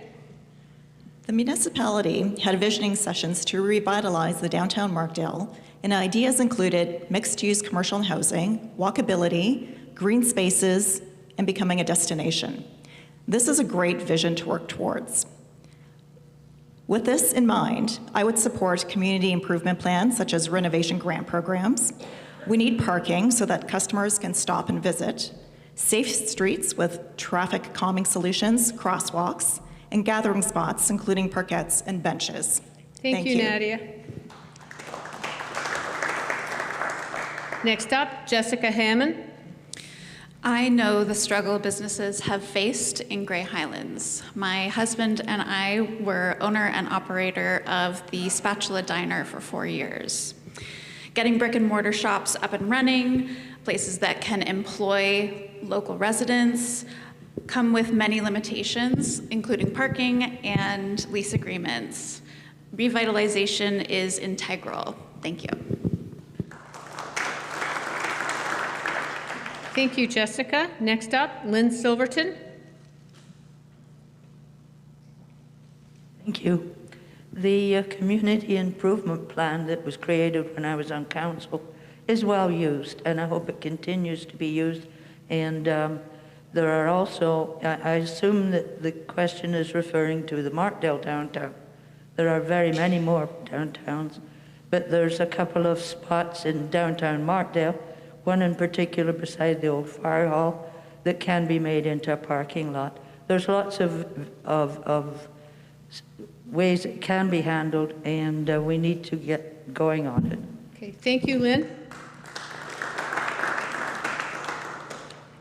The municipality had visioning sessions to revitalize the downtown Markdale, and ideas included mixed-use commercial and housing, walkability, green spaces, and becoming a destination. This is a great vision to work towards. With this in mind, I would support community improvement plans such as renovation grant programs. We need parking so that customers can stop and visit, safe streets with traffic calming solutions, crosswalks, and gathering spots, including parkettes and benches. Thank you, Nadia. Next up, Jessica Hammond. I know the struggle businesses have faced in Grey Highlands. My husband and I were owner and operator of the Spatula Diner for 4 years. Getting brick and mortar shops up and running, places that can employ local residents, come with many limitations, including parking and lease agreements. Revitalization is integral. Thank you. Thank you, Jessica. Next up, Lynn Silverton. Thank you. The community improvement plan that was created when I was on council is well used, and I hope it continues to be used. And there are also, I assume that the question is referring to the Markdale downtown. There are very many more downtowns, but there's a couple of spots in downtown Markdale, one in particular beside the old fire hall, that can be made into a parking lot. There's lots of ways it can be handled, and we need to get going on it. Okay, thank you, Lynn.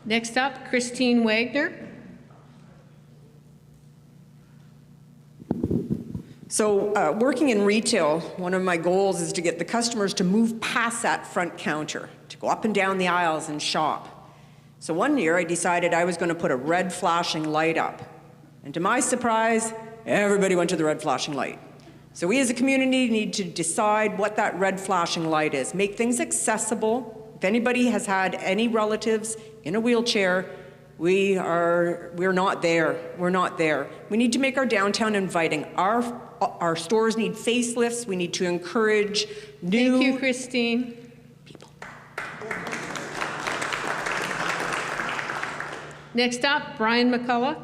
Next up, Christine Wagner. So working in retail, one of my goals is to get the customers to move past that front counter, to go up and down the aisles and shop. So one year I decided I was going to put a red flashing light up. And to my surprise, everybody went to the red flashing light. So we as a community need to decide what that red flashing light is, make things accessible. If anybody has had any relatives in a wheelchair, we're not there. We're not there. We need to make our downtown inviting. Our stores need facelifts. We need to encourage new. Thank you, Christine. People. Next up, Brian McCullough.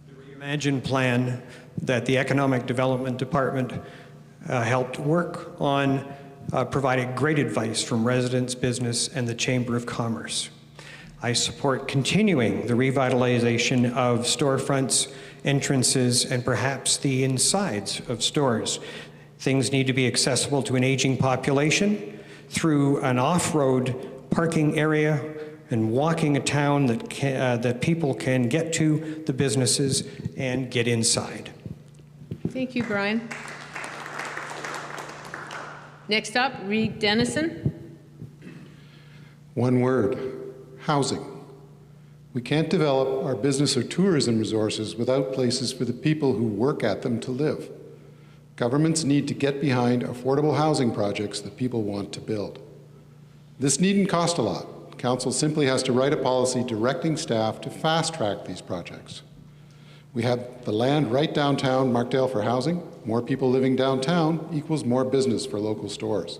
The Reimagine plan that the Economic Development Department helped work on providing great advice from residents, business, and the Chamber of Commerce. I support continuing the revitalization of storefronts, entrances, and perhaps the insides of stores. Things need to be accessible to an aging population through an off-road parking area and walking a town that people can get to the businesses and get inside. Thank you, Brian. Next up, Reed Dennison. One word: housing. We can't develop our business or tourism resources without places for the people who work at them to live. Governments need to get behind affordable housing projects that people want to build. This needn't cost a lot. Council simply has to write a policy directing staff to fast-track these projects. We have the land right downtown Markdale for housing. More people living downtown equals more business for local stores.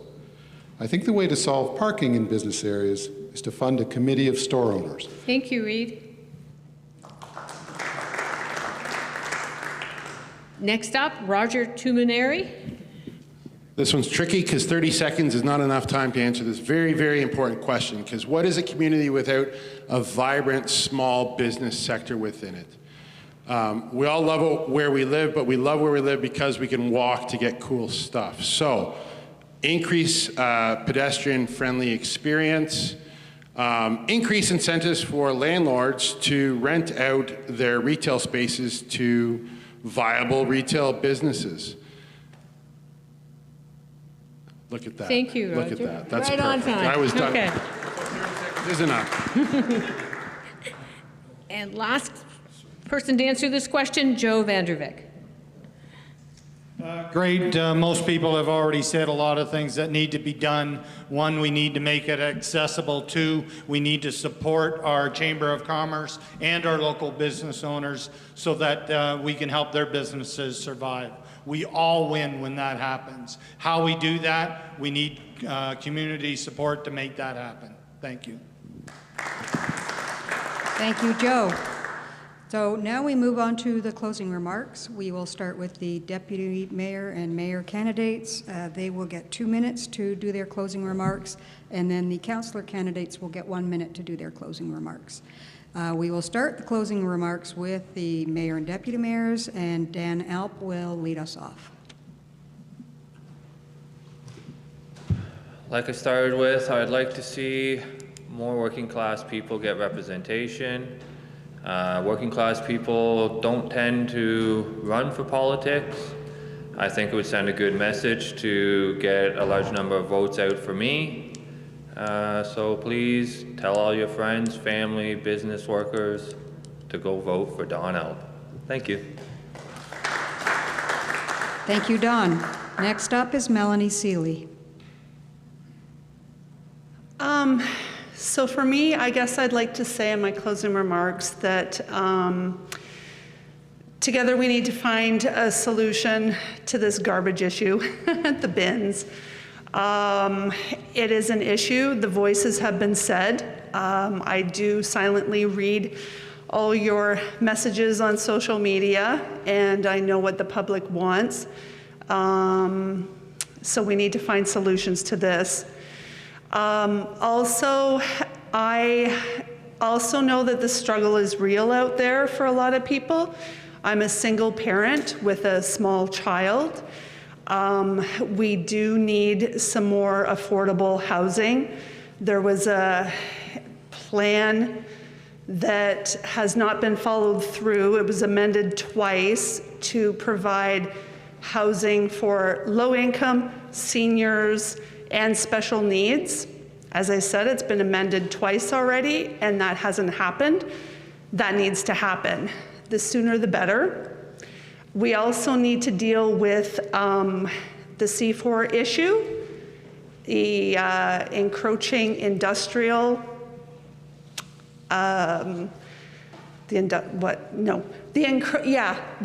I think the way to solve parking in business areas is to fund a committee of store owners. Thank you, Reed. Next up, Roger Tumineri. This one's tricky because 30 seconds is not enough time to answer this very, very important question, because what is a community without a vibrant small business sector within it? We all love where we live, but we love where we live because we can walk to get cool stuff. So increase pedestrian-friendly experience, increase incentives for landlords to rent out their retail spaces to viable retail businesses. Look at that. Thank you, Roger. Look at that. That's right perfect. on time. I was done. Okay. This is enough. And last person to answer this question, Joe Vandervik. Great. Most people have already said a lot of things that need to be done. One, we need to make it accessible. Two, we need to support our Chamber of Commerce and our local business owners so that we can help their businesses survive. We all win when that happens. How we do that, we need community support to make that happen. Thank you. Thank you, Joe. So now we move on to the closing remarks. We will start with the deputy mayor and mayor candidates. They will get 2 minutes to do their closing remarks, and then the councillor candidates will get 1 minute to do their closing remarks. We will start the closing remarks with the mayor and deputy mayors, and Dan Alp will lead us off. Like I started with, I'd like to see more working class people get representation. Working class people don't tend to run for politics. I think it would send a good message to get a large number of votes out for me. So please tell all your friends, family, business workers to go vote for Don Alp. Thank you. Thank you, Don. Next up is Melanie Seeley. So for me, I guess I'd like to say in my closing remarks that together we need to find a solution to this garbage issue, the bins. It is an issue. The voices have been said. I do silently read all your messages on social media, and I know what the public wants. So we need to find solutions to this. Also, I also know that the struggle is real out there for a lot of people. I'm a single parent with a small child. We do need some more affordable housing. There was a plan that has not been followed through. It was amended twice to provide housing for low-income, seniors, and special needs. As I said, it's been amended twice already, and that hasn't happened. That needs to happen. The sooner the better. We also need to deal with the C4 issue, the encroaching industrial, the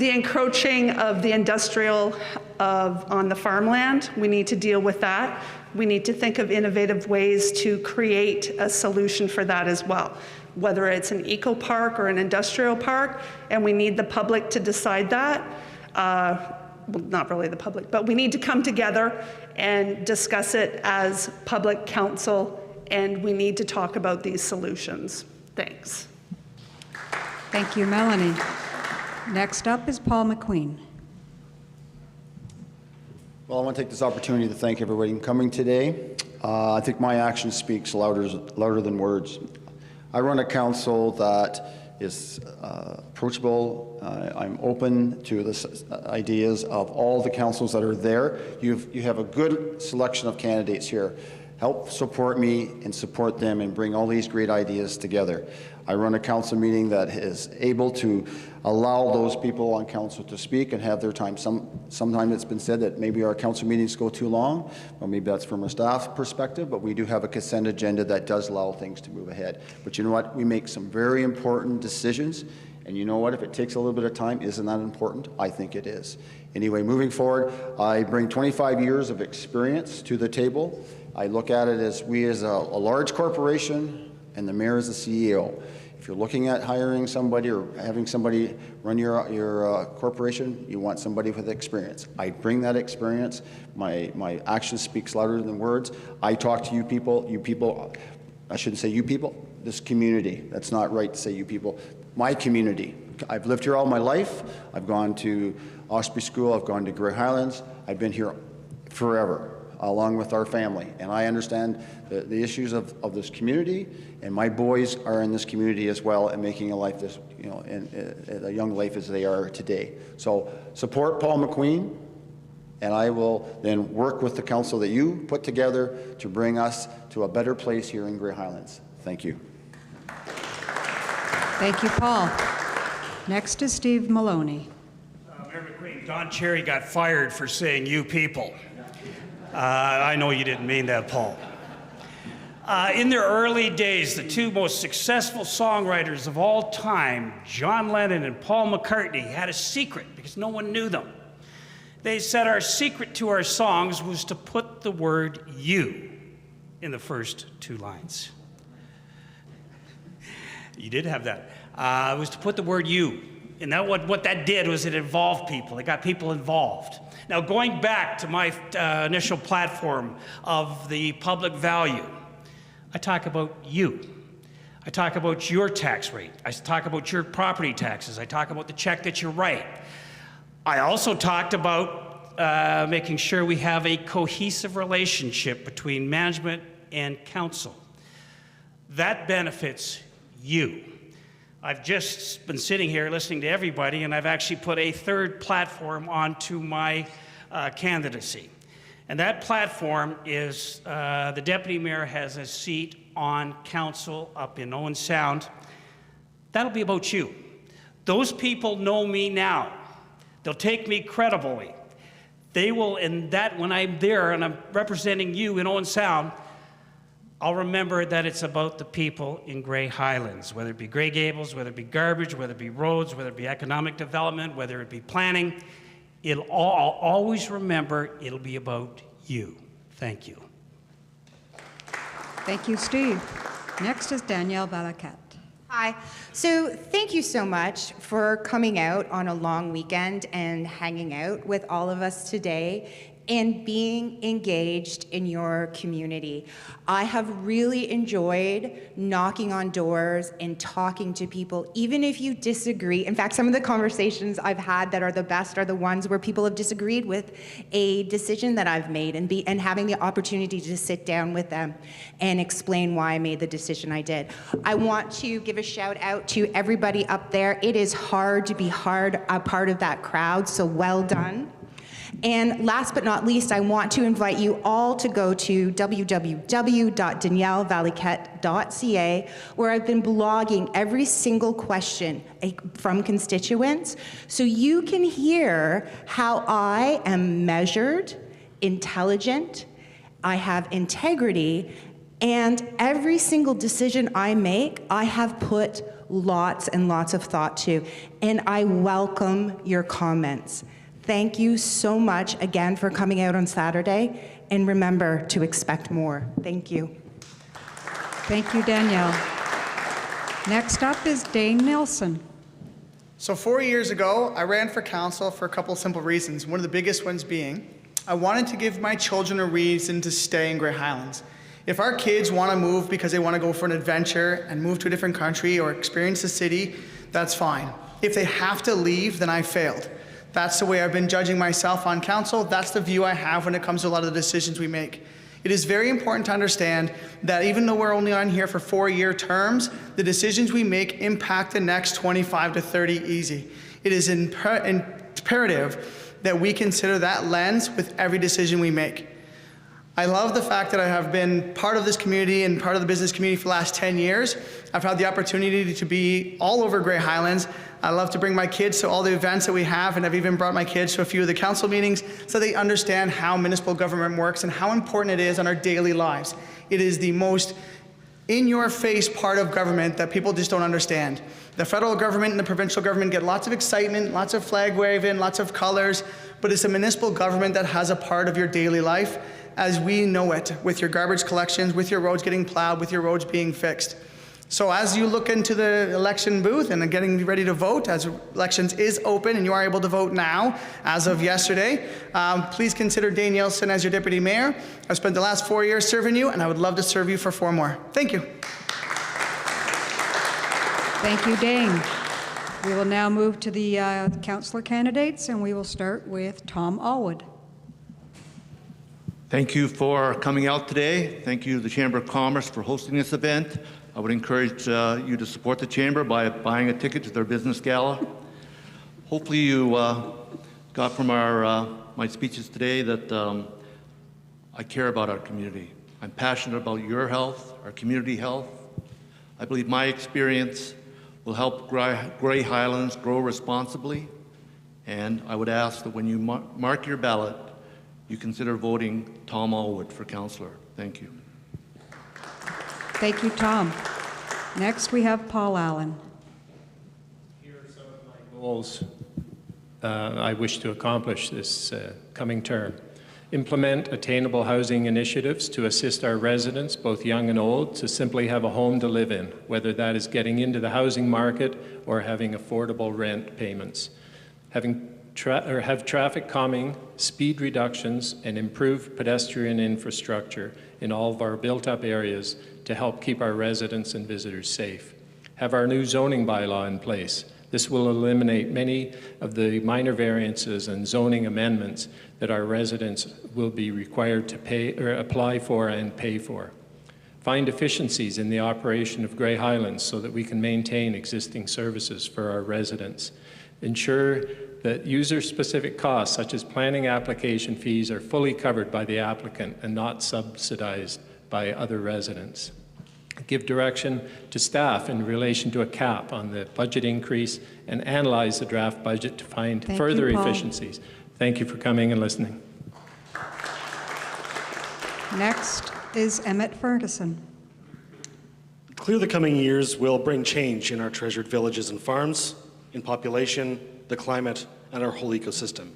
encroaching of the industrial on the farmland. We need to deal with that. We need to think of innovative ways to create a solution for that as well, whether it's an eco park or an industrial park, and we need the public to decide that. well, not really the public, but we need to come together and discuss it as public council, and we need to talk about these solutions. Thanks. Thank you, Melanie. Next up is Paul McQueen. Well, I want to take this opportunity to thank everybody for coming today. I think my action speaks louder than words. I run a council that is approachable. I'm open to the ideas of all the councils that are there. You have a good selection of candidates here. Help support me and support them and bring all these great ideas together. I run a council meeting that is able to allow those people on council to speak and have their time. Sometimes it's been said that maybe our council meetings go too long. Well, maybe that's from a staff perspective, but we do have a consent agenda that does allow things to move ahead. But you know what? We make some very important decisions. And you know what? If it takes a little bit of time, isn't that important? I think it is. Anyway, moving forward, I bring 25 years of experience to the table. I look at it as we as a large corporation and the mayor is the CEO. If you're looking at hiring somebody or having somebody run your corporation, you want somebody with experience. I bring that experience. My action speaks louder than words. I talk to you people, I shouldn't say you people, this community. That's not right to say you people. My community. I've lived here all my life. I've gone to Osprey School. I've gone to Grey Highlands. I've been here forever, along with our family. And I understand the issues of this community, and my boys are in this community as well and making a life this, a young life as they are today. So support Paul McQueen, and I will then work with the council that you put together to bring us to a better place here in Grey Highlands. Thank you. Thank you, Paul. Next is Steve Maloney. Mayor McQueen, Don Cherry got fired for saying "you people." I know you didn't mean that, Paul. In their early days, the two most successful songwriters of all time, John Lennon and Paul McCartney, had a secret because no one knew them. They said our secret to our songs was to put the word "you" in the first two lines. You did have that. It was to put the word "you." And what that did was it involved people. It got people involved. Now, going back to my initial platform of the public value, I talk about you. I talk about your tax rate. I talk about your property taxes. I talk about the check that you write. I also talked about making sure we have a cohesive relationship between management and council. That benefits you. I've just been sitting here listening to everybody, and I've actually put a third platform onto my candidacy. And that platform is the deputy mayor has a seat on council up in Owen Sound. That'll be about you. Those people know me now. They'll take me credibly. They will, and that when I'm there and I'm representing you in Owen Sound, I'll remember that it's about the people in Grey Highlands, whether it be Grey Gables, whether it be garbage, whether it be roads, whether it be economic development, whether it be planning. I'll always remember it'll be about you. Thank you. Thank you, Steve. Next is Danielle Valaket. Hi. So thank you so much for coming out on a long weekend and hanging out with all of us today and being engaged in your community. I have really enjoyed knocking on doors and talking to people, even if you disagree. In fact, some of the conversations I've had that are the best are the ones where people have disagreed with a decision that I've made and having the opportunity to sit down with them and explain why I made the decision I did. I want to give a shout out to everybody up there. It is hard to be a part of that crowd, so well done. And last but not least, I want to invite you all to go to www.daniellevaliquette.ca, where I've been blogging every single question from constituents, so you can hear how I am measured, intelligent, I have integrity, and every single decision I make, I have put lots and lots of thought to, and I welcome your comments. Thank you so much again for coming out on Saturday, and remember to expect more. Thank you. Thank you, Danielle. Next up is Dane Nilsson. So 4 years ago, I ran for council for a couple of simple reasons. One of the biggest ones being, I wanted to give my children a reason to stay in Grey Highlands. If our kids want to move because they want to go for an adventure and move to a different country or experience the city, that's fine. If they have to leave, then I failed. That's the way I've been judging myself on council. That's the view I have when it comes to a lot of the decisions we make. It is very important to understand that even though we're only on here for 4-year terms, the decisions we make impact the next 25 to 30 easy. It is imperative that we consider that lens with every decision we make. I love the fact that I have been part of this community and part of the business community for the last 10 years. I've had the opportunity to be all over Grey Highlands. I love to bring my kids to all the events that we have, and I've even brought my kids to a few of the council meetings so they understand how municipal government works and how important it is on our daily lives. It is the most in-your-face part of government that people just don't understand. The federal government and the provincial government get lots of excitement, lots of flag waving, lots of colors, but it's a municipal government that has a part of your daily life as we know it, with your garbage collections, with your roads getting plowed, with your roads being fixed. So as you look into the election booth and getting ready to vote, as elections is open and you are able to vote now, as of yesterday, please consider Dane Yeltsin as your deputy mayor. I've spent the last 4 years serving you, and I would love to serve you for 4 more. Thank you. Thank you, Dane. We will now move to the councillor candidates, and we will start with Tom Allwood. Thank you for coming out today. Thank you to the Chamber of Commerce for hosting this event. I would encourage you to support the Chamber by buying a ticket to their business gala. Hopefully you got from my speeches today that I care about our community. I'm passionate about your health, our community health. I believe my experience will help Grey Highlands grow responsibly, and I would ask that when you mark your ballot, you consider voting Tom Allwood for councillor. Thank you. Thank you, Tom. Next, we have Paul Allen. Here are some of my goals I wish to accomplish this coming term. Implement attainable housing initiatives to assist our residents, both young and old, to simply have a home to live in, whether that is getting into the housing market or having affordable rent payments. Have traffic calming, speed reductions, and improved pedestrian infrastructure in all of our built-up areas to help keep our residents and visitors safe. Have our new zoning bylaw in place. This will eliminate many of the minor variances and zoning amendments that our residents will be required to pay or apply for and pay for. Find efficiencies in the operation of Grey Highlands so that we can maintain existing services for our residents. Ensure that user-specific costs, such as planning application fees, are fully covered by the applicant and not subsidized by other residents. Give direction to staff in relation to a cap on the budget increase and analyze the draft budget to find further efficiencies. Thank you for coming and listening. Next is Emmett Ferguson. Clear the coming years will bring change in our treasured villages and farms, in population, the climate, and our whole ecosystem.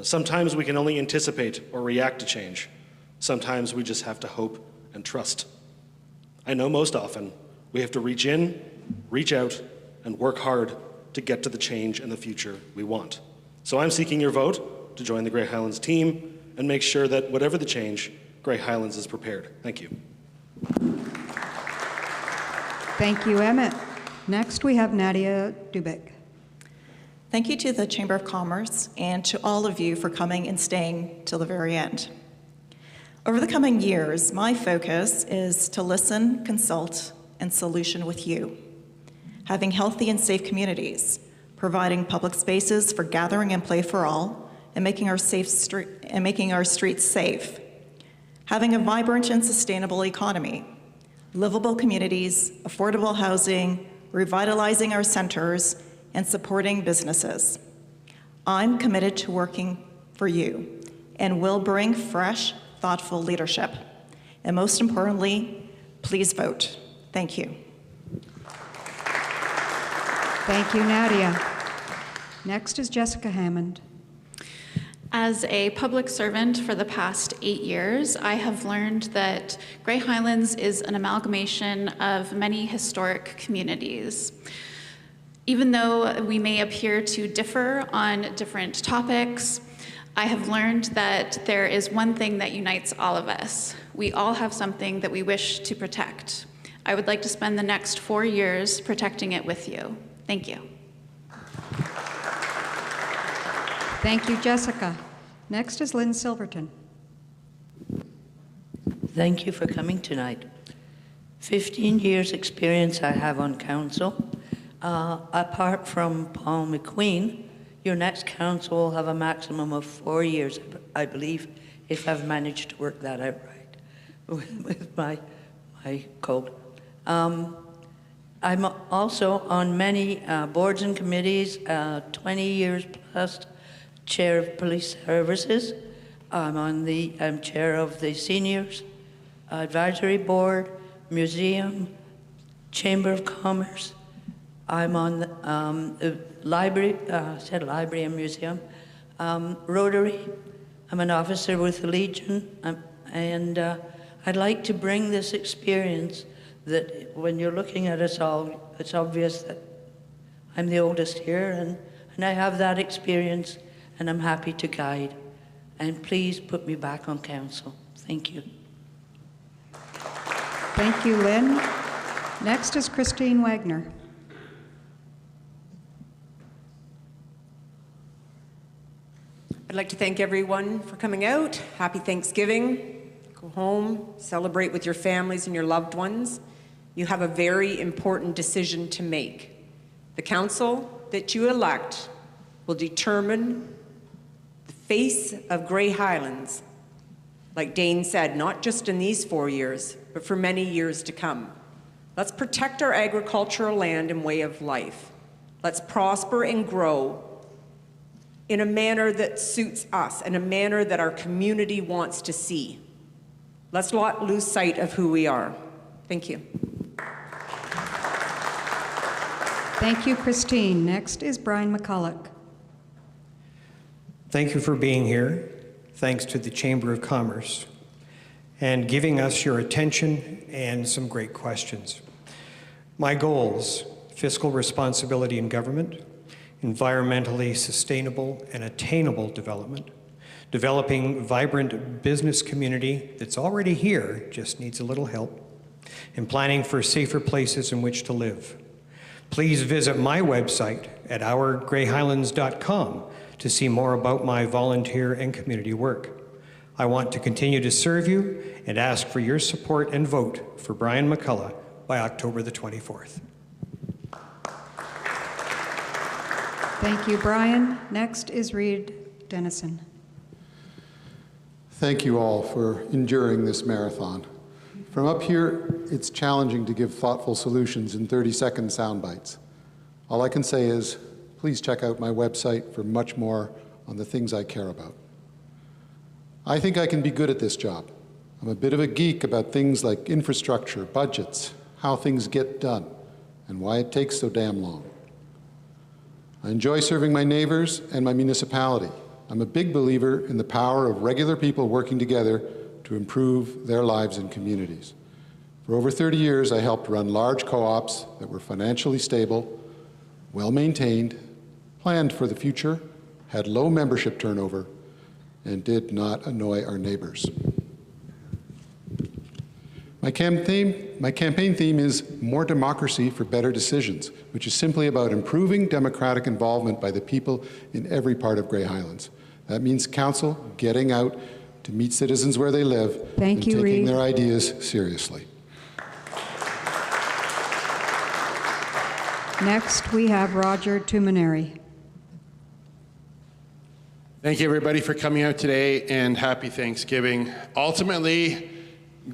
Sometimes we can only anticipate or react to change. Sometimes we just have to hope and trust. I know most often we have to reach in, reach out, and work hard to get to the change and the future we want. So I'm seeking your vote to join the Grey Highlands team and make sure that whatever the change, Grey Highlands is prepared. Thank you. Thank you, Emmett. Next, we have Nadia Dubek. Thank you to the Chamber of Commerce and to all of you for coming and staying till the very end. Over the coming years, my focus is to listen, consult, and solution with you. Having healthy and safe communities, providing public spaces for gathering and play for all, and making our streets safe. Having a vibrant and sustainable economy, livable communities, affordable housing, revitalizing our centers, and supporting businesses. I'm committed to working for you and will bring fresh, thoughtful leadership. And most importantly, please vote. Thank you. Thank you, Nadia. Next is Jessica Hammond. As a public servant for the past 8 years, I have learned that Grey Highlands is an amalgamation of many historic communities. Even though we may appear to differ on different topics, I have learned that there is one thing that unites all of us. We all have something that we wish to protect. I would like to spend the next 4 years protecting it with you. Thank you. Thank you, Jessica. Next is Lynn Silverton. Thank you for coming tonight. 15 years experience I have on council. Apart from Paul McQueen, your next council will have a maximum of 4 years, I believe, if I've managed to work that out right with my code. I'm also on many boards and committees, 20 years plus, chair of police services. I'm chair of the seniors advisory board, museum, chamber of commerce. I'm on the library, library and museum, Rotary. I'm an officer with the Legion, and I'd like to bring this experience that when you're looking at us all, it's obvious that I'm the oldest here, and I have that experience, and I'm happy to guide. And please put me back on council. Thank you. Thank you, Lynn. Next is Christine Wagner. I'd like to thank everyone for coming out. Happy Thanksgiving. Go home, celebrate with your families and your loved ones. You have a very important decision to make. The council that you elect will determine the face of Grey Highlands, like Dane said, not just in these 4 years, but for many years to come. Let's protect our agricultural land and way of life. Let's prosper and grow in a manner that suits us, in a manner that our community wants to see. Let's not lose sight of who we are. Thank you. Thank you, Christine. Next is Brian McCulloch. Thank you for being here. Thanks to the Chamber of Commerce and giving us your attention and some great questions. My goals: fiscal responsibility in government, environmentally sustainable and attainable development, developing vibrant business community that's already here, just needs a little help, and planning for safer places in which to live. Please visit my website at ourgreyhighlands.com to see more about my volunteer and community work. I want to continue to serve you and ask for your support and vote for Brian McCulloch by October the 24th. Thank you, Brian. Next is Reed Dennison. Thank you all for enduring this marathon. From up here, it's challenging to give thoughtful solutions in 30-second sound bites. All I can say is, please check out my website for much more on the things I care about. I think I can be good at this job. I'm a bit of a geek about things like infrastructure, budgets, how things get done, and why it takes so damn long. I enjoy serving my neighbors and my municipality. I'm a big believer in the power of regular people working together to improve their lives and communities. For over 30 years, I helped run large co-ops that were financially stable, well-maintained, planned for the future, had low membership turnover, and did not annoy our neighbors. My campaign theme is More Democracy for Better Decisions, which is simply about improving democratic involvement by the people in every part of Grey Highlands. That means council getting out to meet citizens where they live and taking their ideas seriously. Next, we have Roger Tumineri. Thank you, everybody, for coming out today, and happy Thanksgiving. Ultimately,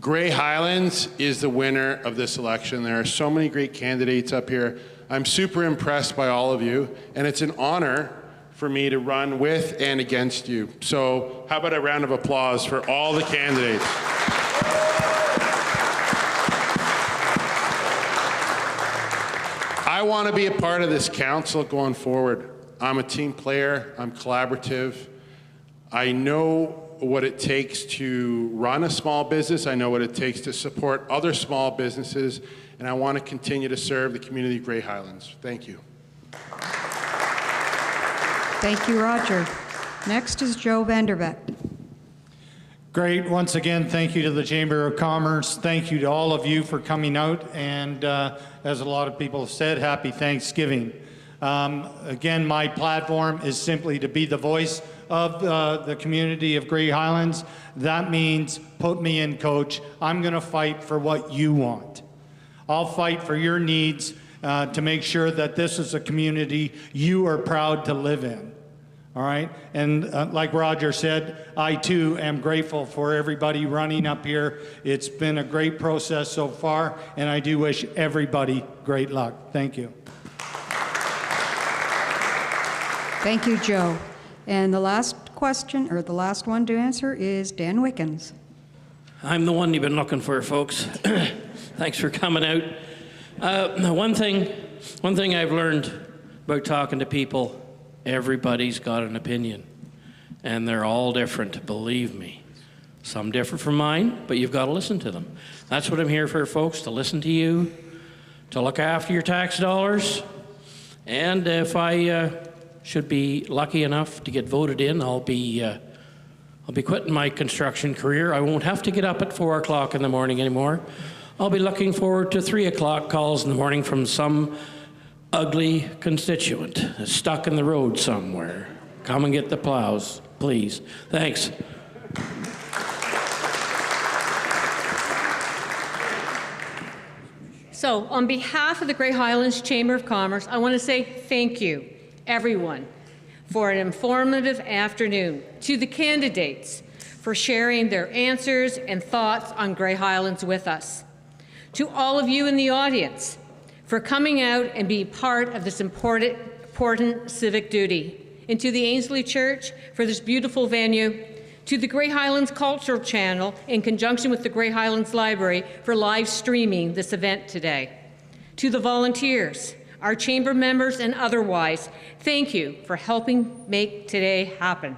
Grey Highlands is the winner of this election. There are so many great candidates up here. I'm super impressed by all of you, and it's an honor for me to run with and against you. So how about a round of applause for all the candidates? I want to be a part of this council going forward. I'm a team player, I'm collaborative. I know what it takes to run a small business. I know what it takes to support other small businesses, and I want to continue to serve the community of Grey Highlands. Thank you. Thank you, Roger. Next is Joe Vanderbeck. Great. Once again, thank you to the Chamber of Commerce. Thank you to all of you for coming out. And as a lot of people have said, happy Thanksgiving. Again, my platform is simply to be the voice of the community of Grey Highlands. That means put me in, coach. I'm going to fight for what you want. I'll fight for your needs to make sure that this is a community you are proud to live in. All right? And like Roger said, I too am grateful for everybody running up here. It's been a great process so far, and I do wish everybody great luck. Thank you. Thank you, Joe. And the last question, or the last one to answer, is Dan Wickens. I'm the one you've been looking for, folks. Thanks for coming out. One thing I've learned about talking to people, everybody's got an opinion, and they're all different, believe me. Some different from mine, but you've got to listen to them. That's what I'm here for, folks, to listen to you, to look after your tax dollars, and if I should be lucky enough to get voted in, I'll be quitting my construction career. I won't have to get up at 4 o'clock in the morning anymore. I'll be looking forward to 3 o'clock calls in the morning from some ugly constituent stuck in the road somewhere. Come and get the plows, please. Thanks. So, on behalf of the Grey Highlands Chamber of Commerce, I want to say thank you, everyone, for an informative afternoon. To the candidates for sharing their answers and thoughts on Grey Highlands with us. To all of you in the audience for coming out and being part of this important civic duty. And to the Ainslie Church for this beautiful venue. To the Grey Highlands Cultural Channel in conjunction with the Grey Highlands Library for live streaming this event today. To the volunteers, our chamber members and otherwise, thank you for helping make today happen.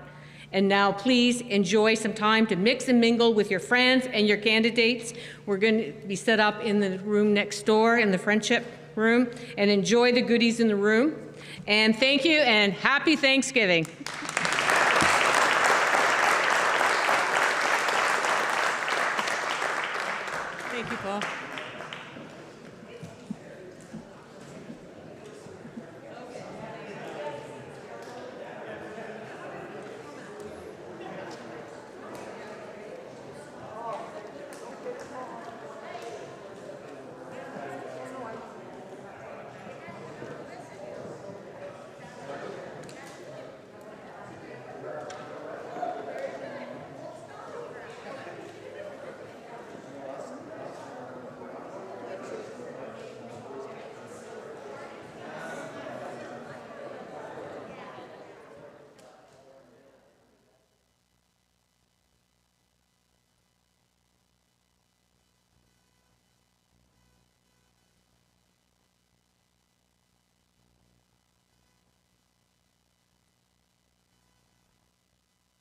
And now please enjoy some time to mix and mingle with your friends and your candidates. We're going to be set up in the room next door in the friendship room, and enjoy the goodies in the room. And thank you and happy Thanksgiving. Thank you, Paul.